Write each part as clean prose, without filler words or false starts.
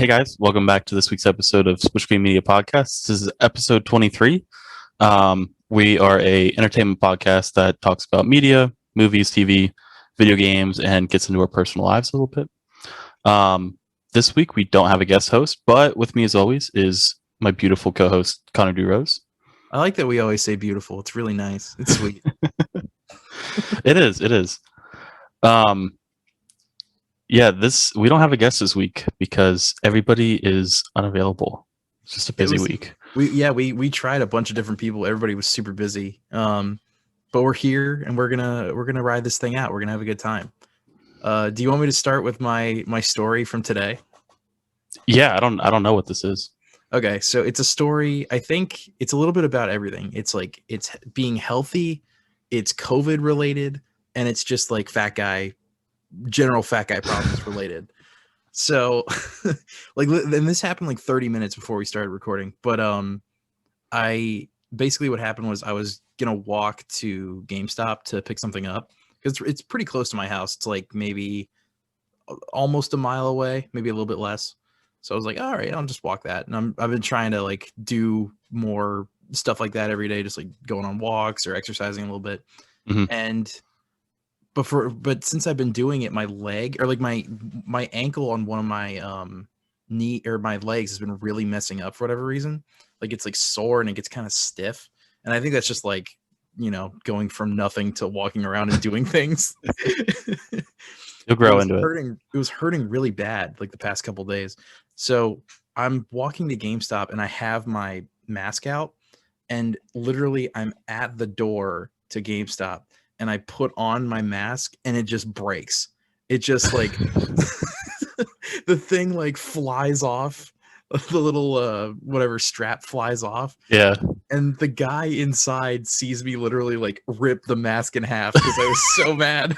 Hey guys, welcome back to this week's episode of Switch Game Media Podcast. This is episode 23. We are a entertainment podcast that talks about media, movies, TV, video games, and gets into our personal lives a little bit. This week we don't have a guest host, but with me as always is my beautiful co-host Connor DeRose. I like that we always say beautiful. It's really nice. It's sweet. It is. Yeah, we don't have a guest this week because everybody is unavailable. It's just a busy week. We tried a bunch of different people. Everybody was super busy. But we're here and we're gonna ride this thing out. We're gonna have a good time. Do you want me to start with my story from today? Yeah, I don't know what this is. Okay, so it's a story. I think it's a little bit about everything. It's being healthy, it's COVID related, and it's just like general fat guy problems related. So and this happened like 30 minutes before we started recording, but I basically what happened was I was gonna walk to GameStop to pick something up because it's pretty close to my house. It's like maybe almost a mile away, maybe a little bit less. So I was like, all right, I'll just walk that. And I've been trying to like do more stuff like that every day, just like going on walks or exercising a little bit. And but since I've been doing it, my leg or like my ankle on one of my knee or my legs has been really messing up for whatever reason. Like it's like sore and it gets kind of stiff. And I think that's just like, going from nothing to walking around and doing things. You'll grow into it. It was hurting really bad like the past couple of days. So I'm walking to GameStop and I have my mask out and literally I'm at the door to GameStop and I put on my mask and it just breaks. It just like the thing like flies off. The little whatever strap flies off. Yeah. And the guy inside sees me literally like rip the mask in half because I was so mad.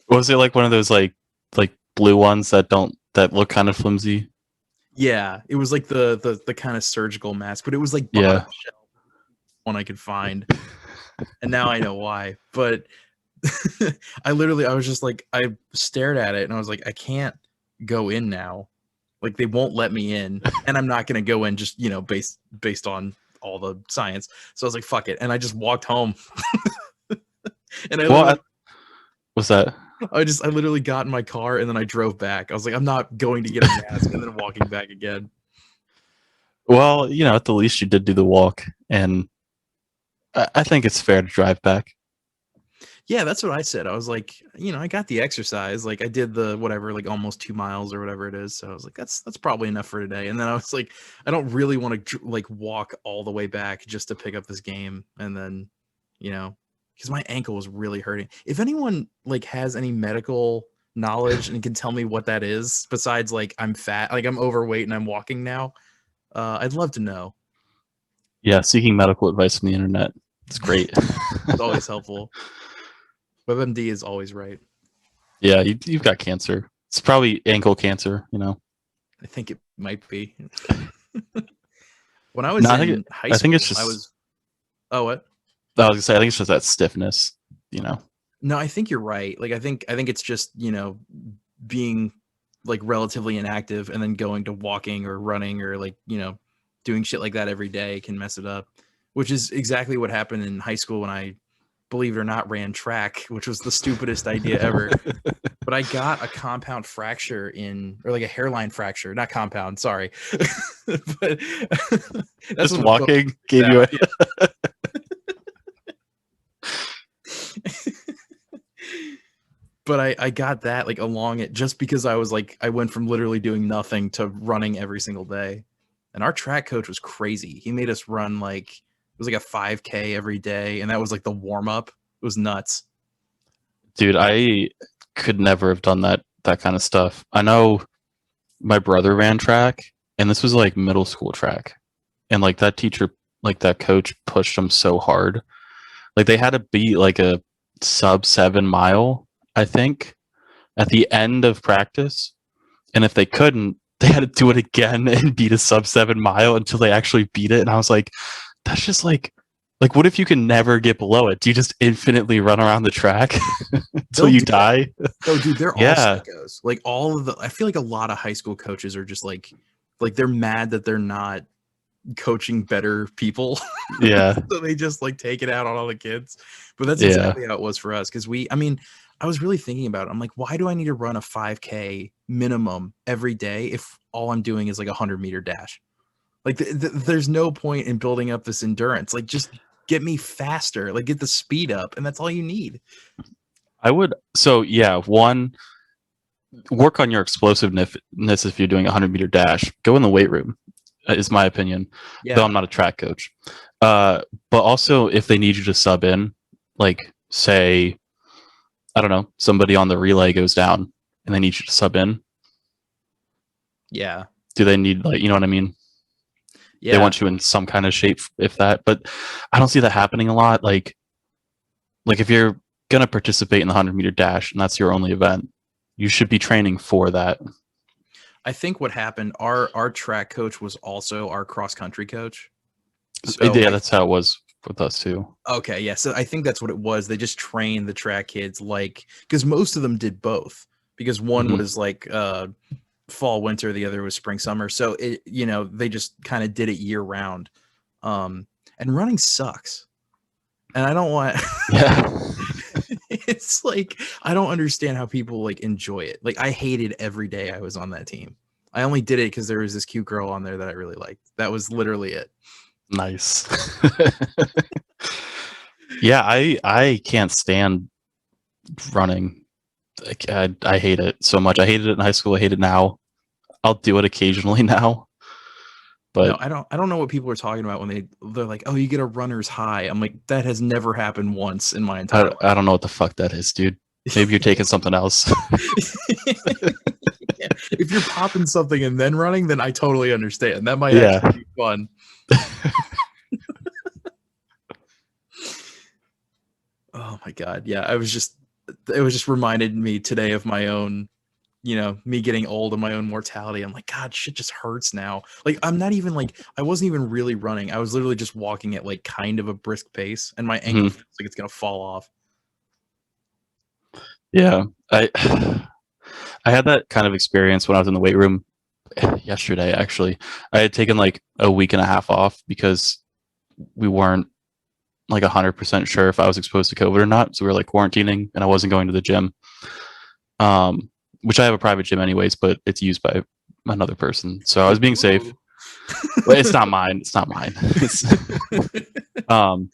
Was it like one of those like blue ones that look kind of flimsy? Yeah, it was like the kind of surgical mask, but it was like one I could find. And now I know why. But I was just like, I stared at it and I was like, I can't go in now. Like they won't let me in, and I'm not gonna go in just based on all the science. So I was like, fuck it, and I just walked home. And what's that? I literally got in my car and then I drove back. I was like, I'm not going to get a mask and then walking back again. Well, at the least you did do the walk, and I think it's fair to drive back. Yeah, that's what I said. I was like, I got the exercise. Like I did the whatever, like almost 2 miles or whatever it is. So I was like, that's probably enough for today. And then I was like, I don't really want to like walk all the way back just to pick up this game. And then, because my ankle was really hurting. If anyone like has any medical knowledge and can tell me what that is, besides like I'm fat, like I'm overweight and I'm walking now, I'd love to know. Yeah, seeking medical advice from the internet. It's great. It's always helpful. WebMD is always right. Yeah, you've got cancer. It's probably ankle cancer, I think it might be. When I was in high school, I think it's just. Oh, what? I was gonna say, I think it's just that stiffness, No, I think you're right. Like, I think it's just being like relatively inactive and then going to walking or running or like doing shit like that every day can mess it up. Which is exactly what happened in high school when I, believe it or not, ran track, which was the stupidest idea ever. But I got a compound fracture or like a hairline fracture, not compound, sorry. But that's just walking gave you a But I got that like along it just because I was like, I went from literally doing nothing to running every single day. And our track coach was crazy. He made us run like, it was like a 5K every day. And that was like the warm up. It was nuts. Dude, I could never have done that kind of stuff. I know my brother ran track and this was like middle school track. And like that teacher, like that coach pushed them so hard. Like they had to beat like a sub 7 mile, I think, at the end of practice. And if they couldn't, they had to do it again and beat a sub 7 mile until they actually beat it. And I was like, that's just like Like, what if you can never get below it? Do you just infinitely run around the track until They'll you do that. die? Oh, dude, they're all Yeah, psychos. Like all of the, I feel like a lot of high school coaches are just like they're mad that they're not coaching better people. yeah, So they just like take it out on all the kids. But that's yeah. exactly how it was for us. Cause I mean, I was really thinking about it. I'm like, why do I need to run a 5K minimum every day if all I'm doing is like a 100-meter dash? Like, there's no point in building up this endurance. Like, just get me faster, like, get the speed up, and that's all you need. I would. So yeah, one, work on your explosiveness if you're doing a 100-meter dash. Go in the weight room, is my opinion. Though Yeah. I'm not a track coach. But also, if they need you to sub in, like say, I don't know, somebody on the relay goes down and they need you to sub in. Yeah. Do they need, like, you know what I mean? Yeah. They want you in some kind of shape, if that. But I don't see that happening a lot. Like if you're gonna participate in the 100-meter dash and that's your only event, you should be training for that. I think what happened, our track coach was also our cross country coach. So Yeah, that's how it was with us too. okay, yeah. So I think that's what it was. They just trained the track kids like because most of them did both. Because one Mhm. was like fall winter, the other was spring summer. So it they just kind of did it year round. And running sucks. And I don't want Yeah. it's like I don't understand how people like enjoy it. Like I hated every day I was on that team. I only did it because there was this cute girl on there that I really liked. That was literally it. Nice. Yeah, I can't stand running. Like, I hate it so much. I hated it in high school. I hate it now. I'll do it occasionally now, No, but I don't know what people are talking about when they're like, "Oh, you get a runner's high." I'm like, that has never happened once in my entire I don't know what the fuck that is, dude. Maybe you're taking something else. life. Yeah. If you're popping something and then running, then I totally understand. That might Yeah. actually be fun. Oh my god. Yeah, it was just reminded me today of my own, me getting old and my own mortality. I'm like, God, shit just hurts now. Like I'm not even like I wasn't even really running. I was literally just walking at like kind of a brisk pace and my ankle Mhm. feels like it's gonna fall off. Yeah. I I had that kind of experience when I was in the weight room yesterday, actually. I had taken like a week and a half off because we weren't like 100% sure if I was exposed to COVID or not. So we were like quarantining and I wasn't going to the gym. Um, which I have a private gym anyways, but it's used by another person. So I was being safe. Ooh. But it's not mine. It's not mine. Um,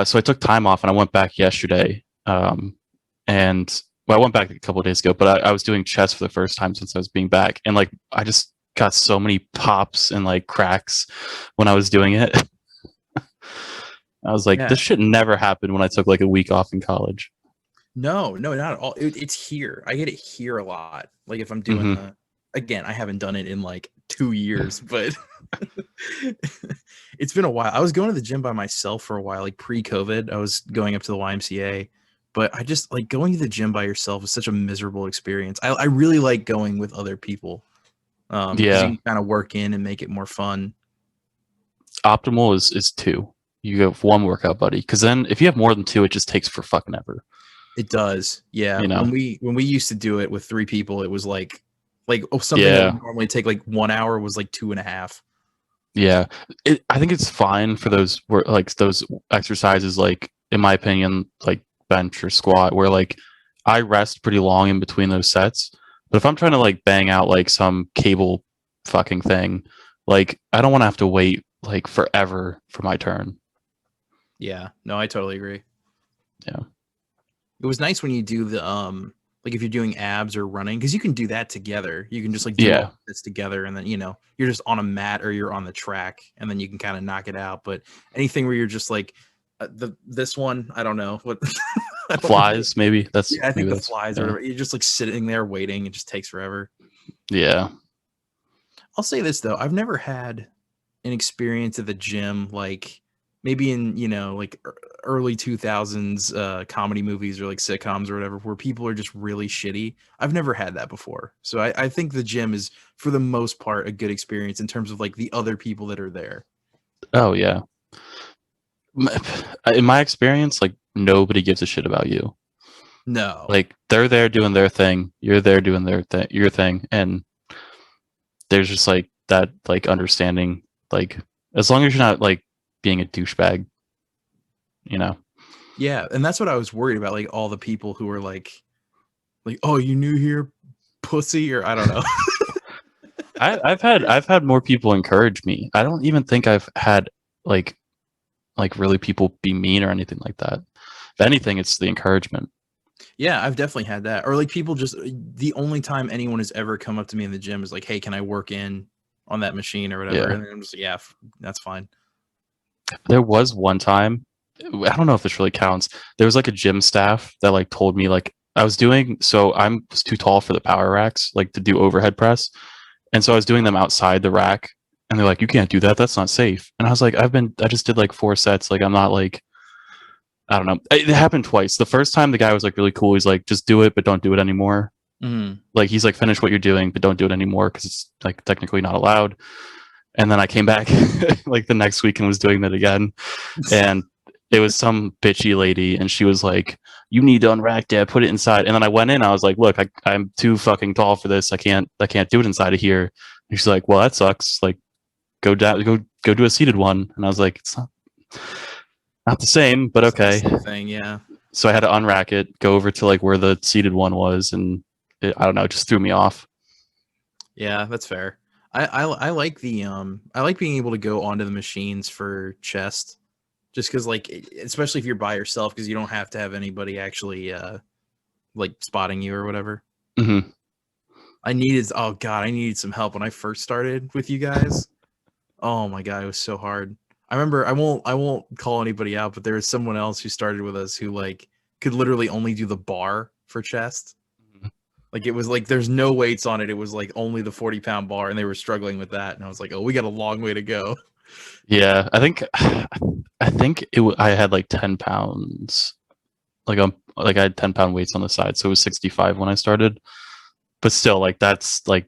so I took time off and I went back yesterday. And well, I went back a couple of days ago, but I was doing chest for the first time since I was being back. And like, I just got so many pops and like cracks when I was doing it. I was like, Yeah. this should never happen when I took like a week off in college. No, not at all. It's here. I get it here a lot. Like if I'm doing Hmm. again, I haven't done it in like 2 years, but it's been a while. I was going to the gym by myself for a while, like pre-COVID. I was going up to the YMCA, but I just like going to the gym by yourself is such a miserable experience. I really like going with other people, because you Yeah. can kind of work in and make it more fun. Optimal is two. You have one workout buddy. Because then if you have more than two, it just takes for fucking ever. It does. Yeah. You When know? we used to do it with 3 people, it was like something that Yeah. would normally take like 1 hour was like 2.5. Yeah. I think it's fine for those like those exercises, like in my opinion, like bench or squat, where like I rest pretty long in between those sets. But if I'm trying to like bang out like some cable fucking thing, like I don't want to have to wait like forever for my turn. Yeah. No, I totally agree. Yeah. It was nice when you do the like if you're doing abs or running, because you can do that together. You can just like do Yeah. all this together and then you're just on a mat or you're on the track and then you can kind of knock it out. But anything where you're just like this one, I don't know what I don't know. Flies, maybe. Yeah, I think the That's flies or yeah. whatever. You're just like sitting there waiting. It just takes forever. Yeah. I'll say this though, I've never had an experience at the gym like maybe in like early 2000s comedy movies or like sitcoms or whatever where people are just really shitty. I've never had that before, so I think the gym is for the most part a good experience in terms of like the other people that are there. Oh yeah. In my experience, like nobody gives a shit about you. No. Like they're there doing their thing, you're there doing your thing, and there's just like that like understanding. Like as long as you're not like being a douchebag, you know. Yeah, and that's what I was worried about. Like all the people who were like, oh, you new here, pussy, or I don't know. I've had more people encourage me. I don't even think I've had like really people be mean or anything like that. If anything, it's the encouragement. Yeah, I've definitely had that. Or like people just the only time anyone has ever come up to me in the gym is like, hey, can I work in on that machine or whatever? Yeah. And I'm just like, yeah, that's fine. There was one time, I don't know if this really counts. There was like a gym staff that like told me like I was doing so I was too tall for the power racks, like to do overhead press. And so I was doing them outside the rack and they're like, you can't do that. That's not safe. And I was like, I just did like 4 sets. Like I'm not like, I don't know. It happened twice. The first time the guy was like really cool. He's like, just do it, but don't do it anymore. Mm-hmm. Like he's like, finish what you're doing, but don't do it anymore because it's like technically not allowed. And then I came back like the next week and was doing that again. And it was some bitchy lady and she was like, you need to unrack that, put it inside. And then I went in, I was like, look, I'm too fucking tall for this. I can't do it inside of here. And she's like, well, that sucks. Like go down, go do a seated one. And I was like, it's not the same, but okay. Same thing, yeah. So I had to unrack it, go over to like where the seated one was, and I don't know, it just threw me off. Yeah, that's fair. I like the I like being able to go onto the machines for chest, just because like especially if you're by yourself, because you don't have to have anybody actually like spotting you or whatever. Mm-hmm. I needed some help when I first started with you guys. Oh my god, it was so hard. I remember I won't call anybody out, but there was someone else who started with us who like could literally only do the bar for chest. Like it was like there's no weights on it. It was like only the 40-pound bar, and they were struggling with that. And I was like, oh, we got a long way to go. Yeah, I think I had like 10 pounds. Like I had 10-pound weights on the side, so it was 65 when I started. But still, like that's like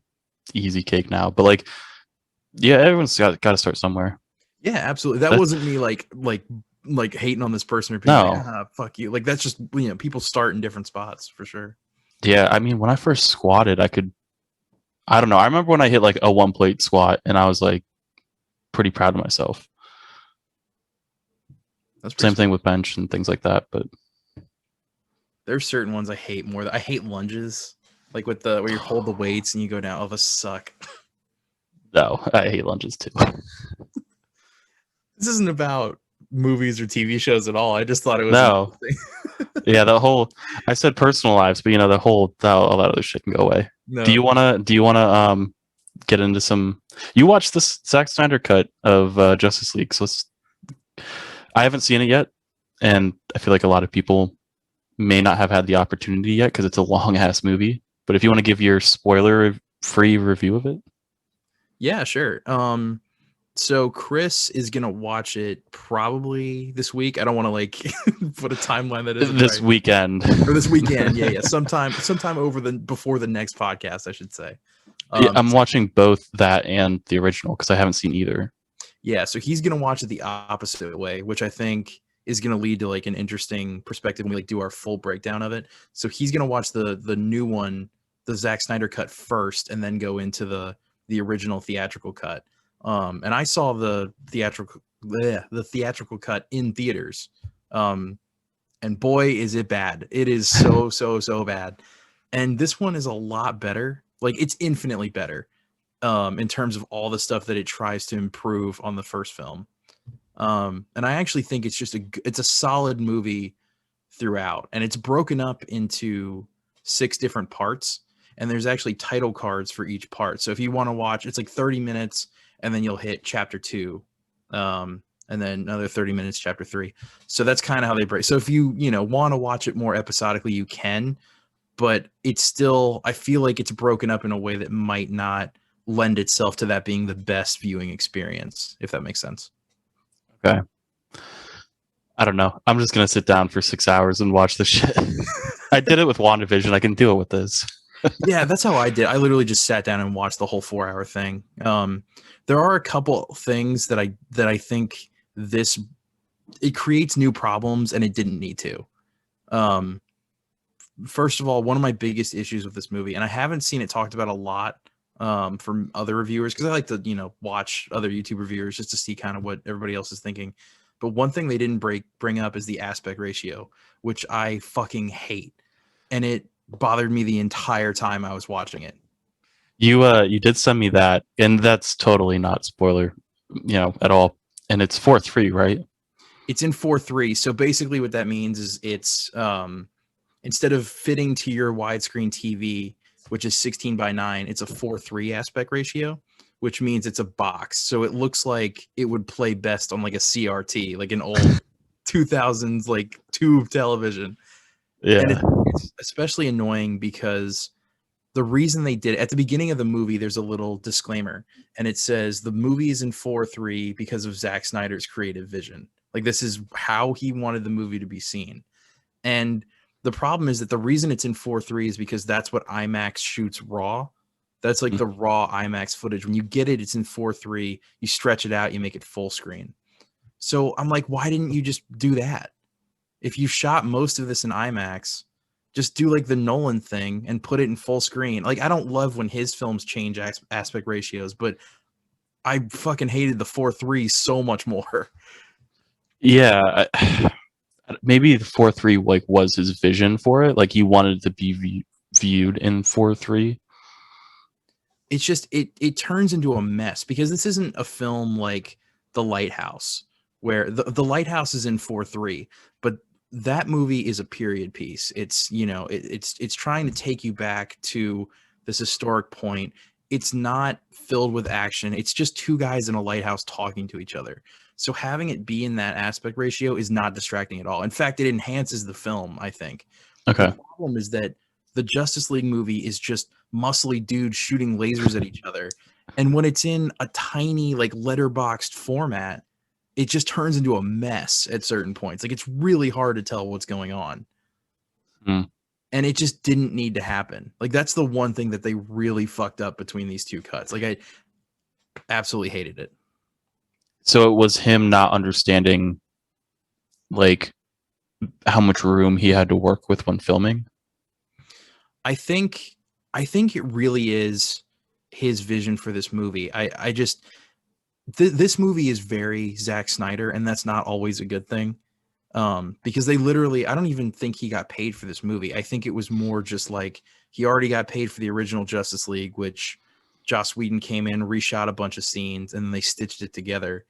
easy cake now. But like, yeah, everyone's got to start somewhere. Yeah, absolutely. That wasn't me like hating on this person or being No. like, fuck you. Like that's just people start in different spots for sure. Yeah, I mean, when I first squatted, I don't know. I remember when I hit like a 1 plate squat, and I was like pretty proud of myself. That's same thing with bench and things like that. But there's certain ones I hate more. I hate lunges, like with where you hold the weights and you go down. Oh, those suck. No, I hate lunges too. This isn't about movies or TV shows at all. I just thought it was no. Yeah, I said personal lives, but all that other shit can go away. No. Do you wanna get into some? You watched this Zack Snyder cut of Justice League, so I haven't seen it yet, and I feel like a lot of people may not have had the opportunity yet because it's a long ass movie. But if you want to give your spoiler-free review of it, yeah, sure. So Chris is gonna watch it probably this week. I don't want to like put a timeline that isn't this weekend or this weekend. Yeah, sometime before the next podcast, I should say. I'm watching both that and the original because I haven't seen either. Yeah, so he's gonna watch it the opposite way, which I think is gonna lead to like an interesting perspective when we like do our full breakdown of it. So he's gonna watch the new one, the Zack Snyder cut first, and then go into the original theatrical cut. And I saw the theatrical cut in theaters. And boy, is it bad. It is so bad. And this one is a lot better. Like it's infinitely better in terms of all the stuff that it tries to improve on the first film. And I actually think it's just it's a solid movie throughout. And it's broken up into 6 different parts. And there's actually title cards for each part. So if you want to watch, it's like 30 minutes. And then you'll hit chapter 2, and then another 30 minutes, chapter 3. So that's kind of how they break. So if you want to watch it more episodically, you can, but it's still, I feel like it's broken up in a way that might not lend itself to that being the best viewing experience, if that makes sense. Okay. I don't know. I'm just gonna sit down for 6 hours and watch the shit. I did it with WandaVision. I can do it with this. Yeah, that's how I did. I literally just sat down and watched the whole 4-hour thing. There are a couple things that I think this it creates new problems, and it didn't need to. Um, First of all, one of my biggest issues with this movie, and I haven't seen it talked about a lot from other reviewers, because I like to, watch other YouTube reviewers just to see kind of what everybody else is thinking. But one thing they didn't bring up is the aspect ratio, which I fucking hate, and it bothered me the entire time I was watching it. You did send me that, and that's totally not spoiler, at all. And it's 4:3, right? It's in 4:3, so basically what that means is it's instead of fitting to your widescreen TV, which is 16:9, it's a 4:3 aspect ratio, which means it's a box. So it looks like it would play best on like a CRT, like an old 2000s like tube television. And Yeah. it's especially annoying because the reason they did it, at the beginning of the movie, there's a little disclaimer, and it says the movie is in 4:3 because of Zack Snyder's creative vision. Like, this is how he wanted the movie to be seen. And the problem is that the reason it's in 4:3 is because that's what IMAX shoots raw. That's like the raw IMAX footage. When you get it, it's in 4:3. You stretch it out, you make it full screen. So I'm like, why didn't you just do that? If you shot most of this in IMAX, just do like the Nolan thing and put it in full screen. Like, I don't love when his films change aspect ratios, but I fucking hated the 4:3 so much more. Yeah. Maybe the 4:3 like was his vision for it. Like he wanted it to be viewed in 4:3. It's just it turns into a mess because this isn't a film like The Lighthouse, where the Lighthouse is in 4:3, but that movie is a period piece. It's, it's trying to take you back to this historic point. It's not filled with action. It's just two guys in a lighthouse talking to each other. So having it be in that aspect ratio is not distracting at all. In fact, it enhances the film, I think. The Okay. problem is that the Justice League movie is just muscly dudes shooting lasers at each other. And when it's in a tiny, like, letterboxed format, it just turns into a mess at certain points. Like, it's really hard to tell what's going on. Hmm. And it just didn't need to happen. Like, that's the one thing that they really fucked up between these two cuts. Like, I absolutely hated it. So it was him not understanding like how much room he had to work with when filming. I think it really is his vision for this movie. I just this movie is very Zack Snyder, and that's not always a good thing. Because they literally, I don't even think he got paid for this movie. I think it was more just like he already got paid for the original Justice League, which Joss Whedon came in, reshot a bunch of scenes, and then they stitched it together.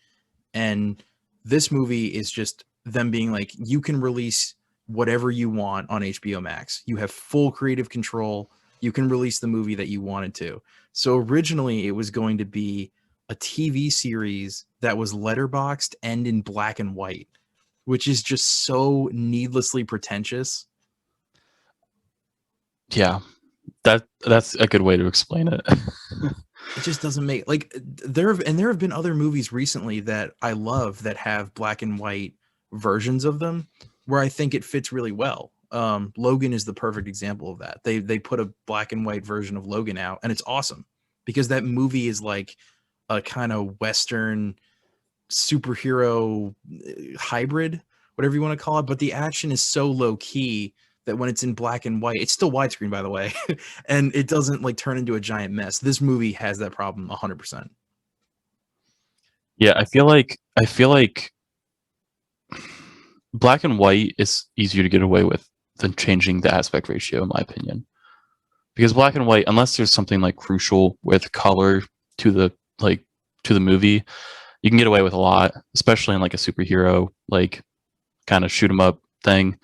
And this movie is just them being like, you can release whatever you want on HBO Max. You have full creative control. You can release the movie that you wanted to. So originally it was going to be a TV series that was letterboxed and in black and white, which is just so needlessly pretentious. Yeah. That's a good way to explain it. It just doesn't make, like, there have been other movies recently that I love that have black and white versions of them where I think it fits really well. Logan is the perfect example of that. They put a black and white version of Logan out, and it's awesome because that movie is like a kind of Western superhero hybrid, whatever you want to call it. But the action is so low key that when it's in black and white, it's still widescreen, by the way, and it doesn't like turn into a giant mess. This movie has that problem 100%. Yeah, I feel like black and white is easier to get away with than changing the aspect ratio, in my opinion. Because black and white, unless there's something like crucial with color to the to the movie, you can get away with a lot, especially in like a superhero like kind of shoot 'em up thing.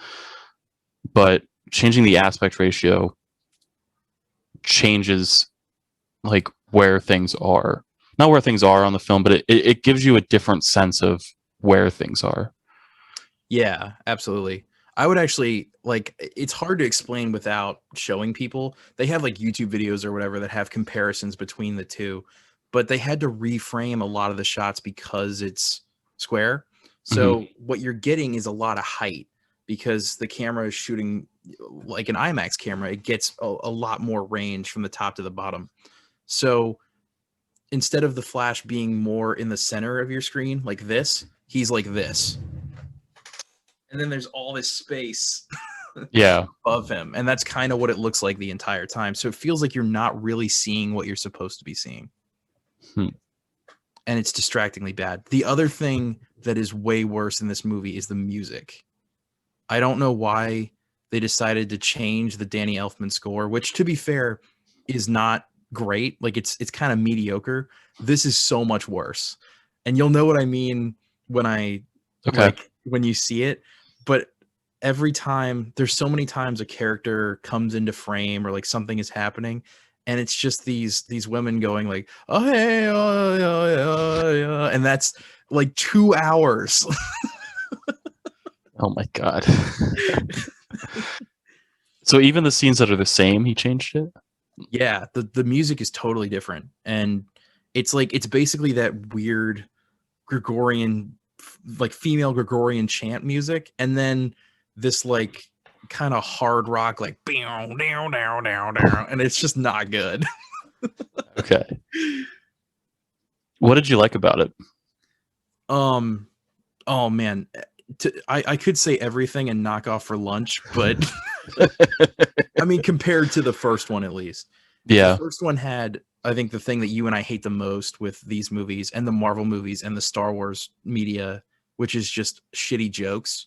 But changing the aspect ratio changes like where things are. Not where things are on the film, but it gives you a different sense of where things are. Yeah, absolutely. I would actually like, it's hard to explain without showing people. They have like YouTube videos or whatever that have comparisons between the two, but they had to reframe a lot of the shots because it's square. Hmm. So what you're getting is a lot of height because the camera is shooting like an IMAX camera. It gets a lot more range from the top to the bottom. So instead of the Flash being more in the center of your screen like this, he's like this. and then there's all this space Yeah. above him, and that's kind of what it looks like the entire time. So it feels like you're not really seeing what you're supposed to be seeing. Hmm. And it's distractingly bad. The other thing that is way worse in this movie is the music. I don't know why they decided to change the Danny Elfman score, which, to be fair, is not great. Like it's kind of mediocre. This is so much worse, and you'll know what I mean when I Okay. when you see it. But every time, there's so many times a character comes into frame or like something is happening, and it's just these women going like, oh hey, and that's like 2 hours. Oh my god. So even the scenes that are the same, he changed it? Yeah, the music is totally different, and it's like it's basically that weird Gregorian, like female Gregorian chant music, and then this like kind of hard rock, like down, down, down, down, down, and it's just not good. Okay. What did you like about it? Oh man, I could say everything and knock off for lunch, but I mean, compared to the first one, at least. The Yeah. first one had, I think, the thing that you and I hate the most with these movies and the Marvel movies and the Star Wars media, which is just shitty jokes.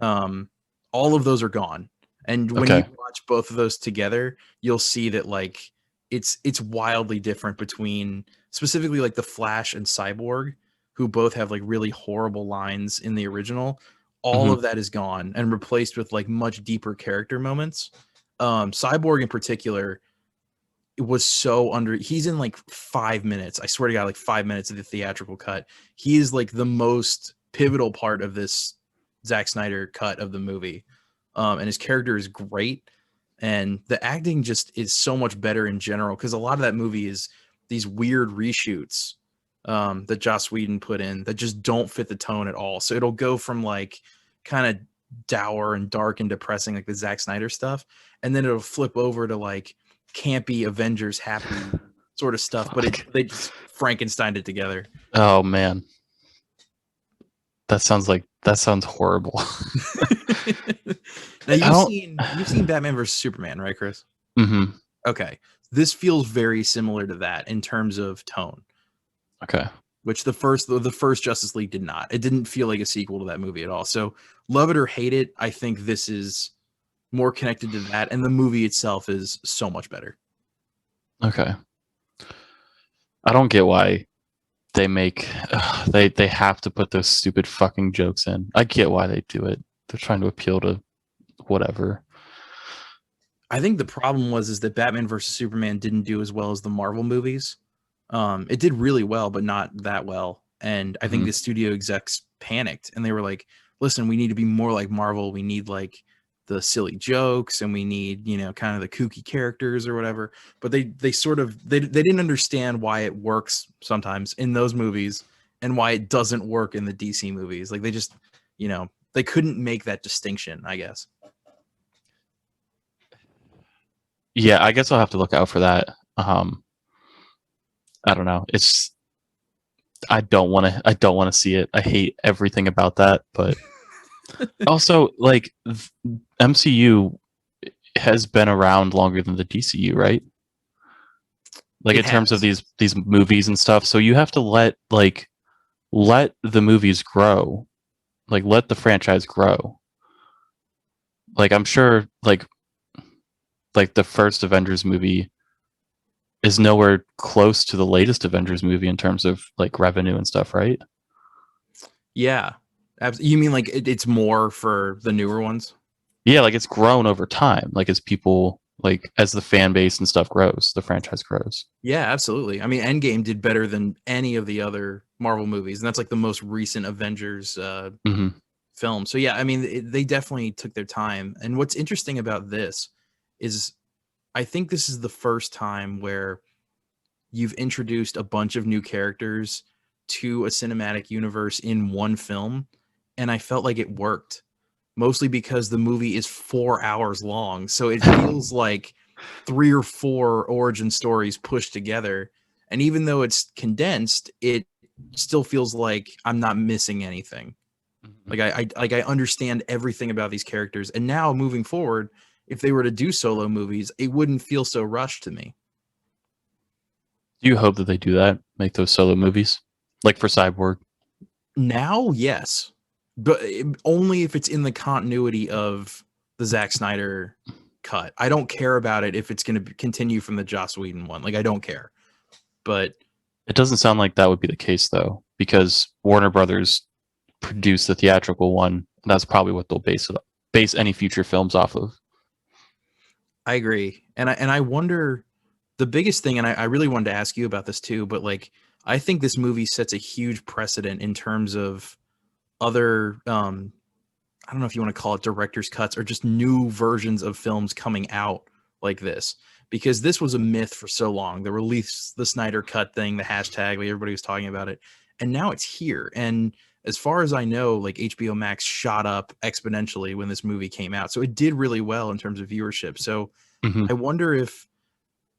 All of those are gone. And when you Okay. watch both of those together, you'll see that like it's wildly different between specifically like the Flash and Cyborg, who both have like really horrible lines in the original. All Mhm. of that is gone and replaced with like much deeper character moments. Cyborg in particular, it was so under, he's in like 5 minutes, I swear to god, like 5 minutes of the theatrical cut. He is like the most pivotal part of this Zack Snyder cut of the movie. And his character is great, and the acting just is so much better in general, because a lot of that movie is these weird reshoots that Joss Whedon put in that just don't fit the tone at all. So it'll go from like kind of dour and dark and depressing, like the Zack Snyder stuff, and then it'll flip over to like campy Avengers happy sort of stuff. But Fuck. they just Frankensteined it together. Oh man. That sounds horrible. Now I don't you've seen Batman versus Superman, right, Chris? Mhm. Okay, this feels very similar to that in terms of tone, Okay. which the first Justice League did not. It didn't feel like a sequel to that movie at all. So love it or hate it, I think this is more connected to that, and the movie itself is so much better. Okay. I don't get why they have to put those stupid fucking jokes in. I get why they do it. They're trying to appeal to whatever. I think the problem is that Batman versus Superman didn't do as well as the Marvel movies. It did really well, but not that well. And I think Mhm. the studio execs panicked, and they were like, "Listen, we need to be more like Marvel. We need like the silly jokes, and we need, kind of the kooky characters or whatever." But they sort of they didn't understand why it works sometimes in those movies and why it doesn't work in the DC movies. Like they just, they couldn't make that distinction, I guess. Yeah, I guess I'll have to look out for that. I don't know. I don't want to see it. I hate everything about that, but also like MCU has been around longer than the DCU, right? Like It in terms of has. these movies and stuff. So you have to let the movies grow. Like let the franchise grow. Like I'm sure like the first Avengers movie is nowhere close to the latest Avengers movie in terms of like revenue and stuff, right? Yeah. You mean like it's more for the newer ones? Yeah, like it's grown over time. Like as people like as the fan base and stuff grows, the franchise grows. Yeah, absolutely. I mean, Endgame did better than any of the other Marvel movies, and that's like the most recent Avengers Hmm. film. So yeah, I mean, they definitely took their time. And what's interesting about this is, I think this is the first time where you've introduced a bunch of new characters to a cinematic universe in one film, and I felt like it worked, mostly because the movie is 4 hours long. So it feels like 3 or 4 origin stories pushed together. And even though it's condensed, it still feels like I'm not missing anything. Like I understand everything about these characters, and now moving forward, if they were to do solo movies, it wouldn't feel so rushed to me. Do you hope that they do that? Make those solo movies, like for Cyborg? Now, yes, but only if it's in the continuity of the Zack Snyder cut. I don't care about it if it's going to continue from the Joss Whedon one. Like I don't care, but It doesn't sound like that would be the case though, because Warner Brothers produced the theatrical one. And that's probably what they'll base any future films off of. I agree, and I wonder the biggest thing, and I really wanted to ask you about this too, but like I think this movie sets a huge precedent in terms of other I don't know if you want to call it director's cuts or just new versions of films coming out like this, because this was a myth for so long. The release, the Snyder cut thing, the hashtag, like everybody was talking about it, and now it's here. And as far as I know, like HBO Max shot up exponentially when this movie came out, so it did really well in terms of viewership. So Mm-hmm. I wonder if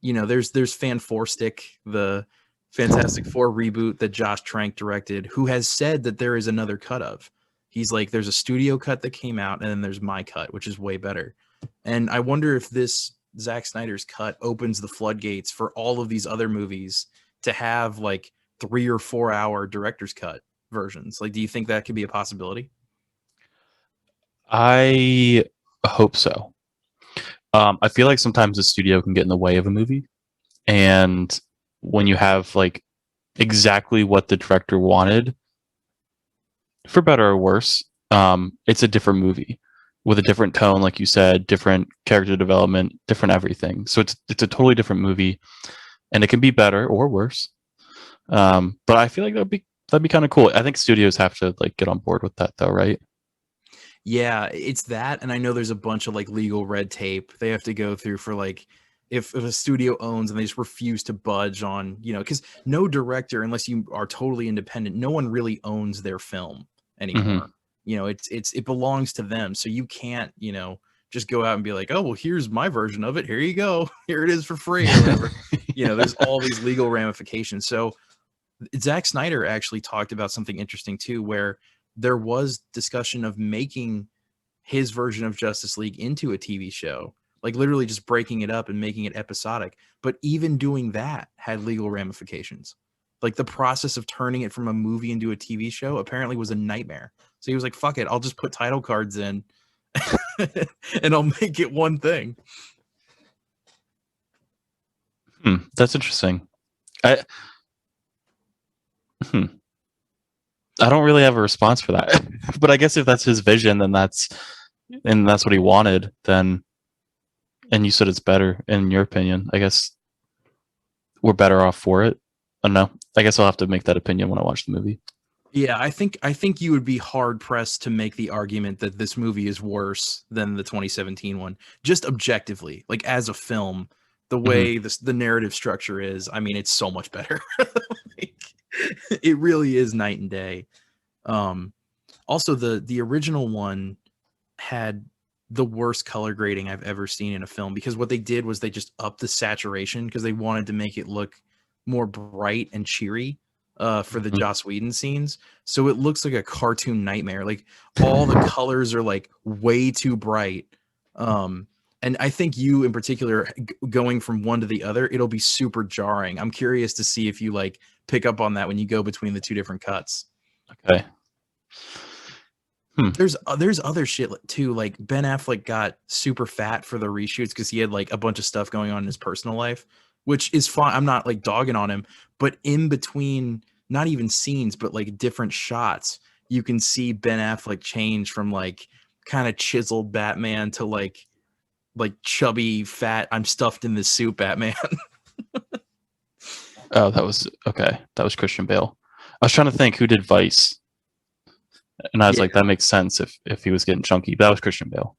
there's Fan Four Stick, the Fantastic Four reboot that Josh Trank directed, who has said that there is another cut of. He's like, there's a studio cut that came out, and then there's my cut, which is way better. And I wonder if this Zack Snyder's cut opens the floodgates for all of these other movies to have like 3 or 4 hour director's cut versions. Like, do you think that could be a possibility? I hope so. I feel like sometimes the studio can get in the way of a movie, and when you have like exactly what the director wanted, for better or worse, it's a different movie with a different tone, like you said, different character development, different everything. So it's a totally different movie, and it can be better or worse. But I feel like that'd be kind of cool. I think studios have to like get on board with that, though, right? Yeah, it's that, and I know there's a bunch of like legal red tape they have to go through for like if a studio owns and they just refuse to budge on, because no director, unless you are totally independent, no one really owns their film Mm-hmm. anymore. It belongs to them, so you can't, just go out and be like, oh well, here's my version of it. Here you go. Here it is for free or whatever. There's all these legal ramifications. So Zack Snyder actually talked about something interesting too, where there was discussion of making his version of Justice League into a TV show, like literally just breaking it up and making it episodic. But even doing that had legal ramifications. Like the process of turning it from a movie into a TV show apparently was a nightmare. So he was like, fuck it, I'll just put title cards in and I'll make it one thing. That's interesting. I hmm. I don't really have a response for that, but I guess if that's his vision, then that's what he wanted. Then, and you said it's better in your opinion. I guess we're better off for it. I don't know. I guess I'll have to make that opinion when I watch the movie. Yeah, I think you would be hard pressed to make the argument that this movie is worse than the 2017 one, just objectively, like as a film, the Mm-hmm. way the narrative structure is. I mean, it's so much better. Like, it really is night and day. Um, Also, the original one had the worst color grading I've ever seen in a film, because what they did was they just upped the saturation because they wanted to make it look more bright and cheery for the Mm-hmm. Joss Whedon scenes. So it looks like a cartoon nightmare. Like all the colors are like way too bright. And I think you in particular, going from one to the other, it'll be super jarring. I'm curious to see if you like pick up on that when you go between the two different cuts. Okay. There's other shit too. Like Ben Affleck got super fat for the reshoots because he had like a bunch of stuff going on in his personal life, which is fine. I'm not like dogging on him, but in between, not even scenes, but like different shots, you can see Ben Affleck change from like kind of chiseled Batman to like chubby, fat, I'm stuffed in this suit Batman. Oh, that was okay. That was Christian Bale. I was trying to think who did Vice, and I was Yeah. like, that makes sense if he was getting chunky. But that was Christian Bale.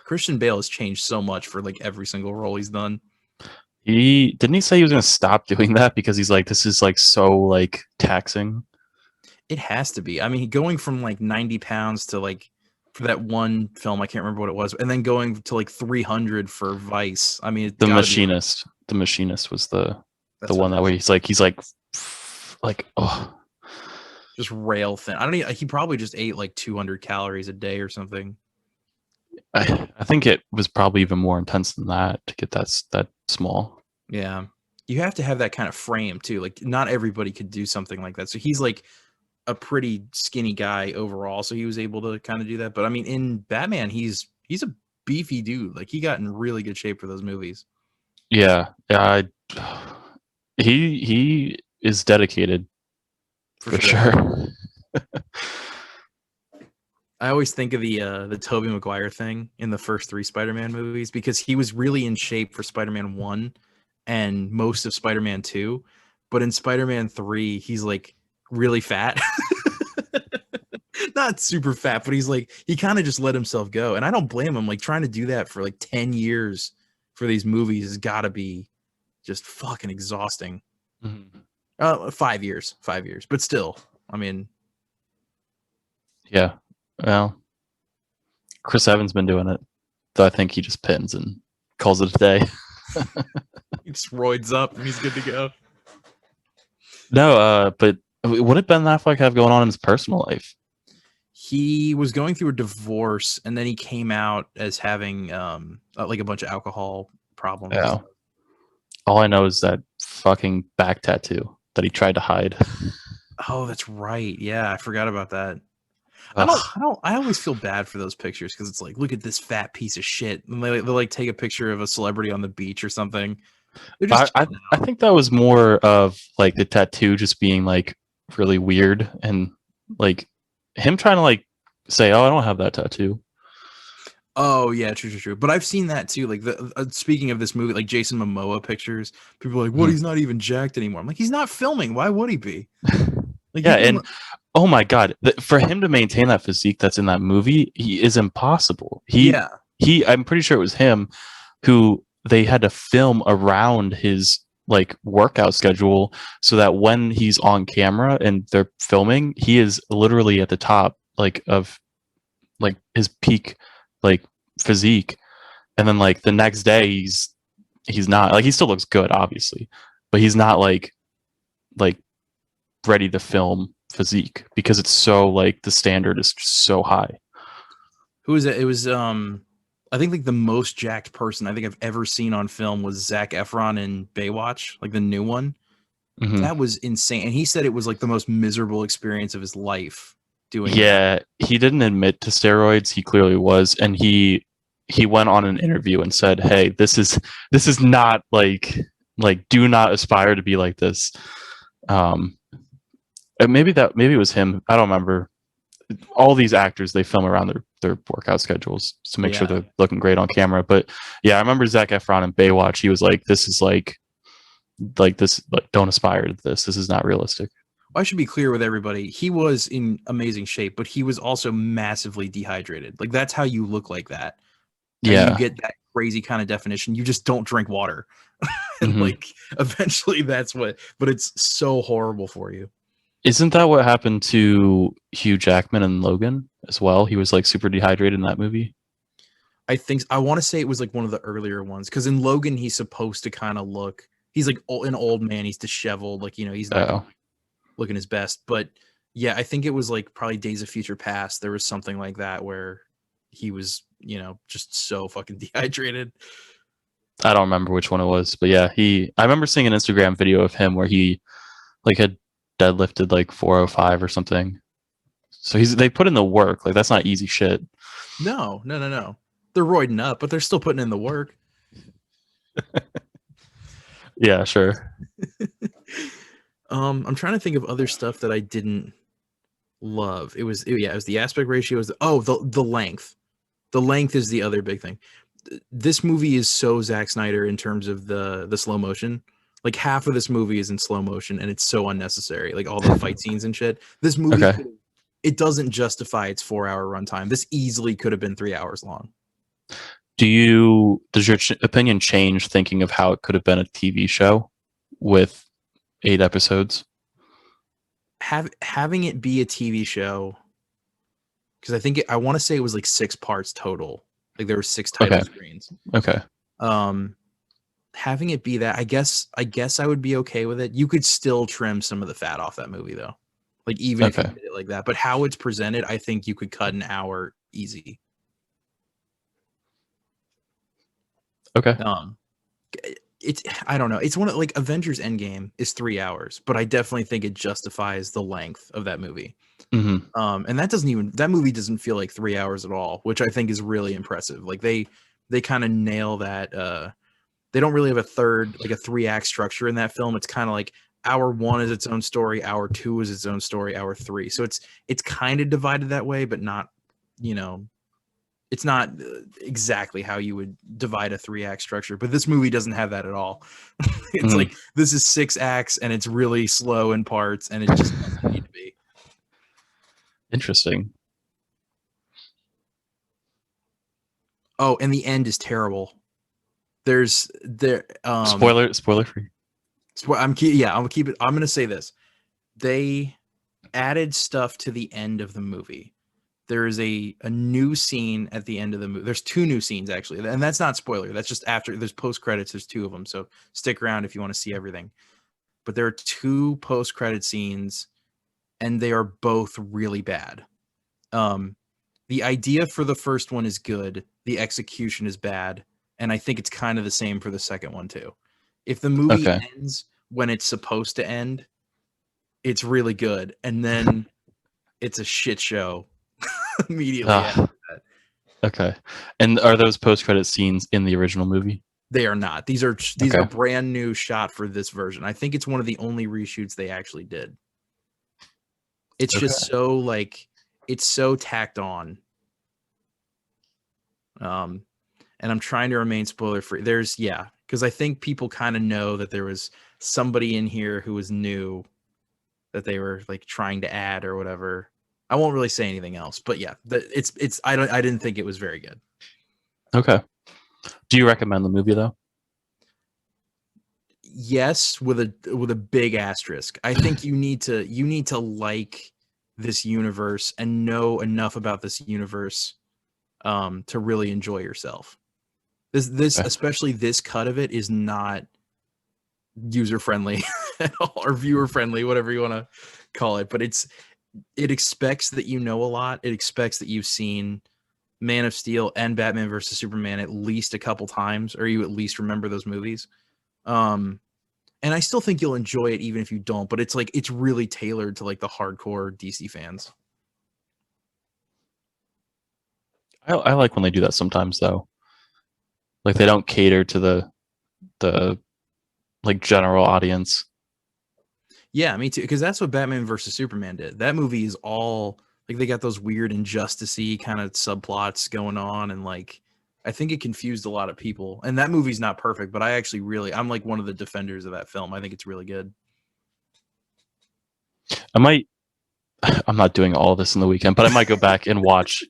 Christian Bale has changed so much for like every single role he's done. He didn't he say he was going to stop doing that because he's like, this is like so like taxing. It has to be. I mean, going from like 90 pounds to like for that one film, I can't remember what it was, and then going to like 300 for Vice. I mean, it's The got to be. Machinist. The Machinist was the That's what one it that is. way he's like oh just rail thin. I don't even, he probably just ate like 200 calories a day or something. I think it was probably even more intense than that to get that small. Yeah. You have to have that kind of frame too. Like not everybody could do something like that. So he's like a pretty skinny guy overall, so he was able to kind of do that. But I mean, in Batman, he's a beefy dude. Like he got in really good shape for those movies. Yeah, yeah. He is dedicated for sure. I always think of the Tobey Maguire thing in the first 3 Spider-Man movies because he was really in shape for Spider-Man 1 and most of Spider-Man 2, but in Spider-Man 3 he's like really fat. Not super fat, but he's like he kind of just let himself go. And I don't blame him. Like trying to do that for like 10 years for these movies has got to be just fucking exhausting. 5 years, but still, I mean, Yeah. Well, Chris Evans been doing it, though I think he just pins and calls it a day. he just roids up and he's good to go. No, but what did Ben Affleck have going on in his personal life? He was going through a divorce, and then he came out as having like a bunch of alcohol problems. Yeah. All I know is that fucking back tattoo that he tried to hide. Oh, that's right. Yeah, I forgot about that. Ugh. I always feel bad for those pictures because it's like, look at this fat piece of shit. And they like take a picture of a celebrity on the beach or something. They're just I think that was more of like the tattoo just being like really weird and like him trying to like say, "Oh, I don't have that tattoo." Oh yeah, true. But I've seen that too. Like the speaking of this movie, like Jason Momoa pictures, people are like, "What? He's not even jacked anymore." I'm like, he's not filming. Why would he be? Like, yeah, and oh my god, for him to maintain that physique that's in that movie, he is impossible. I'm pretty sure it was him who they had to film around his like workout schedule so that when he's on camera and they're filming, he is literally at the top like of like his peak like physique, and then like the next day he's not like he still looks good obviously, but he's not like ready to film physique because it's so like the standard is just so high. Who was it? It was I think like the most jacked person I think I've ever seen on film was Zac Efron in Baywatch, like the new one. Mm-hmm. That was insane. And he said it was like the most miserable experience of his life doing that. He didn't admit to steroids. He clearly was, and he went on an interview and said, "Hey, this is not like do not aspire to be like this." Maybe it was him. I don't remember. All these actors, they film around their workout schedules to make sure they're looking great on camera. But yeah, I remember Zac Efron in Baywatch. He was like, "This is like this. Like, don't aspire to this. This is not realistic." I should be clear with everybody. He was in amazing shape, but he was also massively dehydrated. Like that's how you look like that. And you get that crazy kind of definition. You just don't drink water. And like eventually that's what, but it's so horrible for you. Isn't that what happened to Hugh Jackman and Logan as well? He was like super dehydrated in that movie. I want to say it was like one of the earlier ones because in Logan he's supposed to kind of look. He's like an old man. He's disheveled. Like he's not looking his best. But yeah, I think it was like probably Days of Future Past. There was something like that where he was just so fucking dehydrated. I don't remember which one it was, but yeah, I remember seeing an Instagram video of him where he like had deadlifted like 405 or something. So they put in the work. Like that's not easy shit. No. They're roiding up, but they're still putting in the work. Yeah, sure. I'm trying to think of other stuff that I didn't love. It was the aspect ratio. The length. The length is the other big thing. This movie is so Zack Snyder in terms of the slow motion. Like half of this movie is in slow motion and it's so unnecessary. Like all the fight scenes and shit. This movie, it doesn't justify its 4-hour runtime. This easily could have been 3 hours long. Does your opinion change thinking of how it could have been a TV show with 8 episodes? Having it be a TV show, because I want to say it was like 6 parts total. Like there were 6 title screens. Okay. Having it be that, I guess I would be okay with it. You could still trim some of the fat off that movie though. Like even if you Okay. did it like that, but how it's presented, I think you could cut an hour easy. Okay. It's I don't know. It's one of like Avengers Endgame is 3 hours, but I definitely think it justifies the length of that movie. Hmm. And that movie doesn't feel like 3 hours at all, which I think is really impressive. Like they kind of nail that. They don't really have a third, like a 3-act structure in that film. It's kind of like hour 1 is its own story, hour 2 is its own story, hour 3. So it's kind of divided that way, but not, you know, it's not exactly how you would divide a 3-act structure. But this movie doesn't have that at all. It's Hmm. like this is 6 acts and it's really slow in parts, and it just doesn't need to be. Interesting. Oh, and the end is terrible. There's there Spoiler free. I'm gonna keep it. I'm gonna say this. They added stuff to the end of the movie. There is a new scene at the end of the movie. There's 2 new scenes actually, and that's not spoiler. That's just after there's post credits. There's 2 of them, so stick around if you want to see everything. But there are 2 post credit scenes, and they are both really bad. The idea for the first one is good. The execution is bad, and I think it's kind of the same for the second one too. If the movie Okay. ends when it's supposed to end, it's really good, and then it's a shit show immediately after Ah, that. okay. And are those post-credit scenes in the original movie? They are not. These are Okay. brand new shot for this version. I think it's one of the only reshoots they actually did. It's Okay. just so like it's so tacked on. And I'm trying to remain spoiler free. Because I think people kind of know that there was somebody in here who was new that they were like trying to add or whatever. I won't really say anything else, but yeah, I didn't think it was very good. Okay. Do you recommend the movie though? Yes, with a big asterisk. I think you need to like this universe and know enough about this universe to really enjoy yourself. This Okay. especially this cut of it is not user friendly or viewer friendly, whatever you want to call it, but it expects that you know a lot. It expects that you've seen Man of Steel and Batman versus Superman at least a couple times, or you at least remember those movies. And I still think you'll enjoy it even if you don't, but it's like it's really tailored to like the hardcore DC fans. I like when they do that sometimes though. Like they don't cater to the like general audience. Yeah, me too. Because that's what Batman versus Superman did. That movie is all like they got those weird injustice-y kind of subplots going on, and like I think it confused a lot of people. And that movie's not perfect, but I'm like one of the defenders of that film. I think it's really good. I might I'm not doing all this in the weekend, but I might go back and watch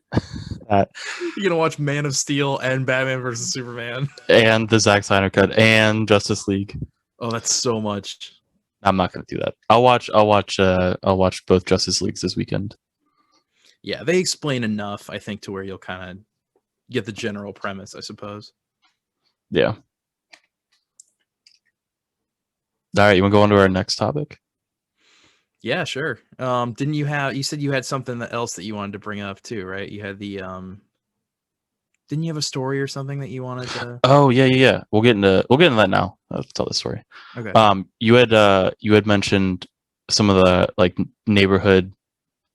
that You're gonna watch Man of Steel and Batman versus Superman. and the Zack Snyder cut and Justice League. Oh, that's so much. I'm not going to do that. I'll watch both Justice Leagues this weekend. Yeah, they explain enough, I think, to where you'll kind of get the general premise, I suppose. Yeah. All right, you want to go on to our next topic? Yeah, sure. You said you had something else that you wanted to bring up too, right? You had the didn't you have a story or something that you wanted to? Oh yeah. We'll get into that now. I'll tell the story. Okay. You had mentioned some of the like neighborhood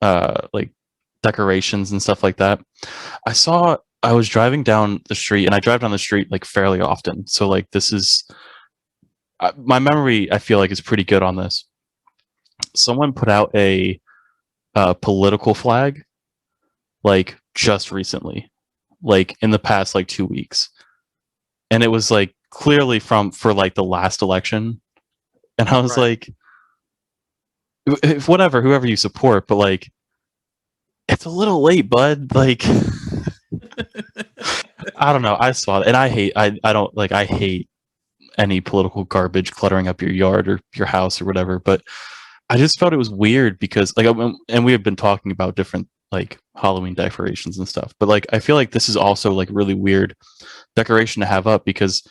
like decorations and stuff like that. I was driving down the street, and I drive down the street like fairly often. So like this is my memory, I feel like, is pretty good on this. Someone put out a political flag like just recently, like in the past like 2 weeks, and it was like clearly for like the last election, and I was Right. like, if whoever you support, but like it's a little late, bud. Like I don't know. I saw it, and I don't like I hate any political garbage cluttering up your yard or your house or whatever, but I just felt it was weird because like and we have been talking about different like Halloween decorations and stuff, but like I feel like this is also like really weird decoration to have up because